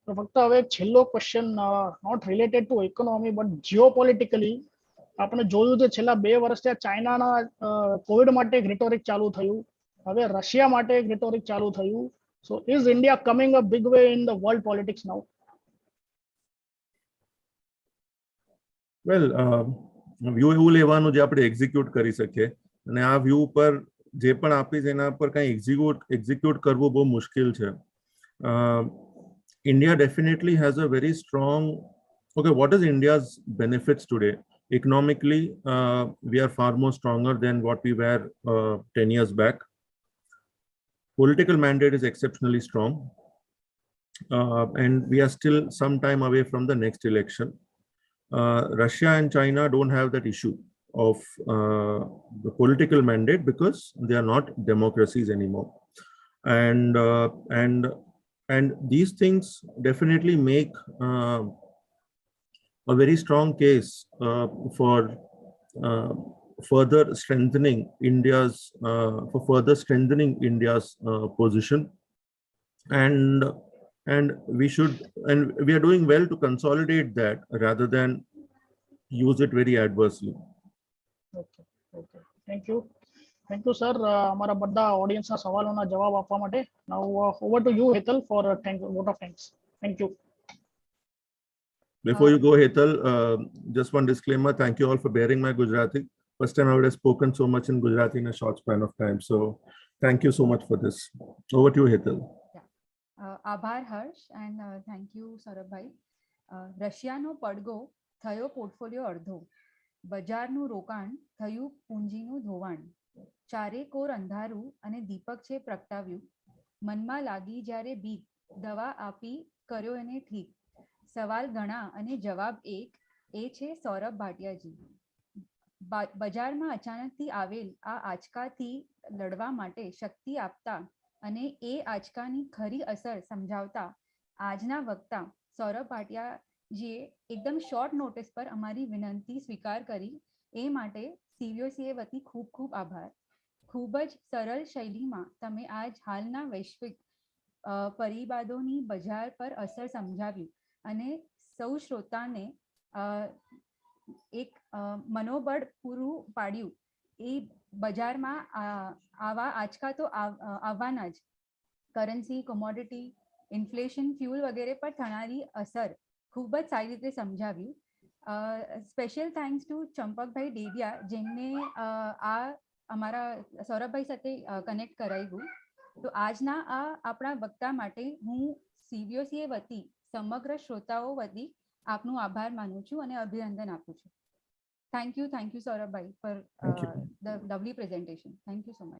તો ફક્ત હવે એક છેલ્લો question, not related to economy but geopolitically આપણે જોયું છે છેલ્લા 2 વર્ષથી ચાઇનાના કોવિડ માટે એક રિટોરિક ચાલુ થયું, હવે રશિયા માટે એક રિટોરિક ચાલુ થયું. સો is India coming a big way in the world politics now? Well, view એવું લેવાનું જે આપણે એક્ઝિક્યુટ કરી શકીએ, અને આ વ્યૂ પર જે પણ આપીશ એના પર કંઈ એક્ઝિક્યુટ કરવું બહુ મુશ્કેલ છે. India definitely has a very strong, okay, what is India's benefits today? Economically, we are far more stronger than what we were 10 years back. Political mandate is exceptionally strong, and we are still some time away from the next election. Russia and China don't have that issue of the political mandate because they are not democracies anymore, and these things definitely make a very strong case for further strengthening India's position, and we are doing well to consolidate that rather than use it very adversely. Okay, thank you sir, અમારા બધા ઓડિયન્સના સવાલોના જવાબ આપવા માટે. Now over to you Hetal for vote of thanks. Thank you. Before you go, Hetal, just one disclaimer. Thank you all for bearing my Gujarati. First time I would have spoken so much in Gujarati in a short span of time. So thank you so much for this. Over to you, Hetal. આભાર હર્ષ, and thank you Saurabhbhai. રશિયાનો પડઘો થયો portfolio અડધો, બજારનું રોકાણ થયું પૂંજીનું ધોવાણ, ચારે core અંધારું અને દીપક છે પ્રગટાવ્યું, મનમાં લાગી જ્યારે બીક દવા આપી કર્યો એને ઠીક, સવાલ ઘણા અને જવાબ એક, એ છે સૌરભ ભાટિયાજી. બજારમાં અચાનકથી આવેલ આ આંચકાથી લડવા માટે શક્તિ આપતા અને એ આંચકાની ખરી અસર સમજાવતા આજના વક્તા સૌરભ ભાટિયાજીએ એકદમ શોર્ટ નોટિસ પર અમારી વિનંતી સ્વીકાર કરી, એ માટે CVOCA વતી ખૂબ ખૂબ આભાર. ખૂબ જ સરળ શૈલીમાં તમે આજ હાલના વૈશ્વિક પરિબાદોની બજાર પર અસર સમજાવ્યું અને સૌ શ્રોતાને એક મનોબળ પૂરું પાડ્યું. એ બજારમાં આવા આંચકા તો આવવાના જ, કરન્સી, કોમોડિટી, ઇન્ફ્લેશન, ફ્યુલ વગેરે પર થનારી અસર ખૂબ જ સારી રીતે સમજાવ્યું. Special thanks to Champakbhai Dediya, જેમને આ અમારા સૌરભભાઈ સાથે કનેક્ટ કરાવ્યું. તો આજના આ આપણા વક્તા માટે હું CVOCA વતી સમગ્ર શ્રોતાઓ વતી આપનું આભાર માનું છું અને અભિનંદન આપું છું. Thank you Saurabhbhai for the lovely presentation. Thank you so much.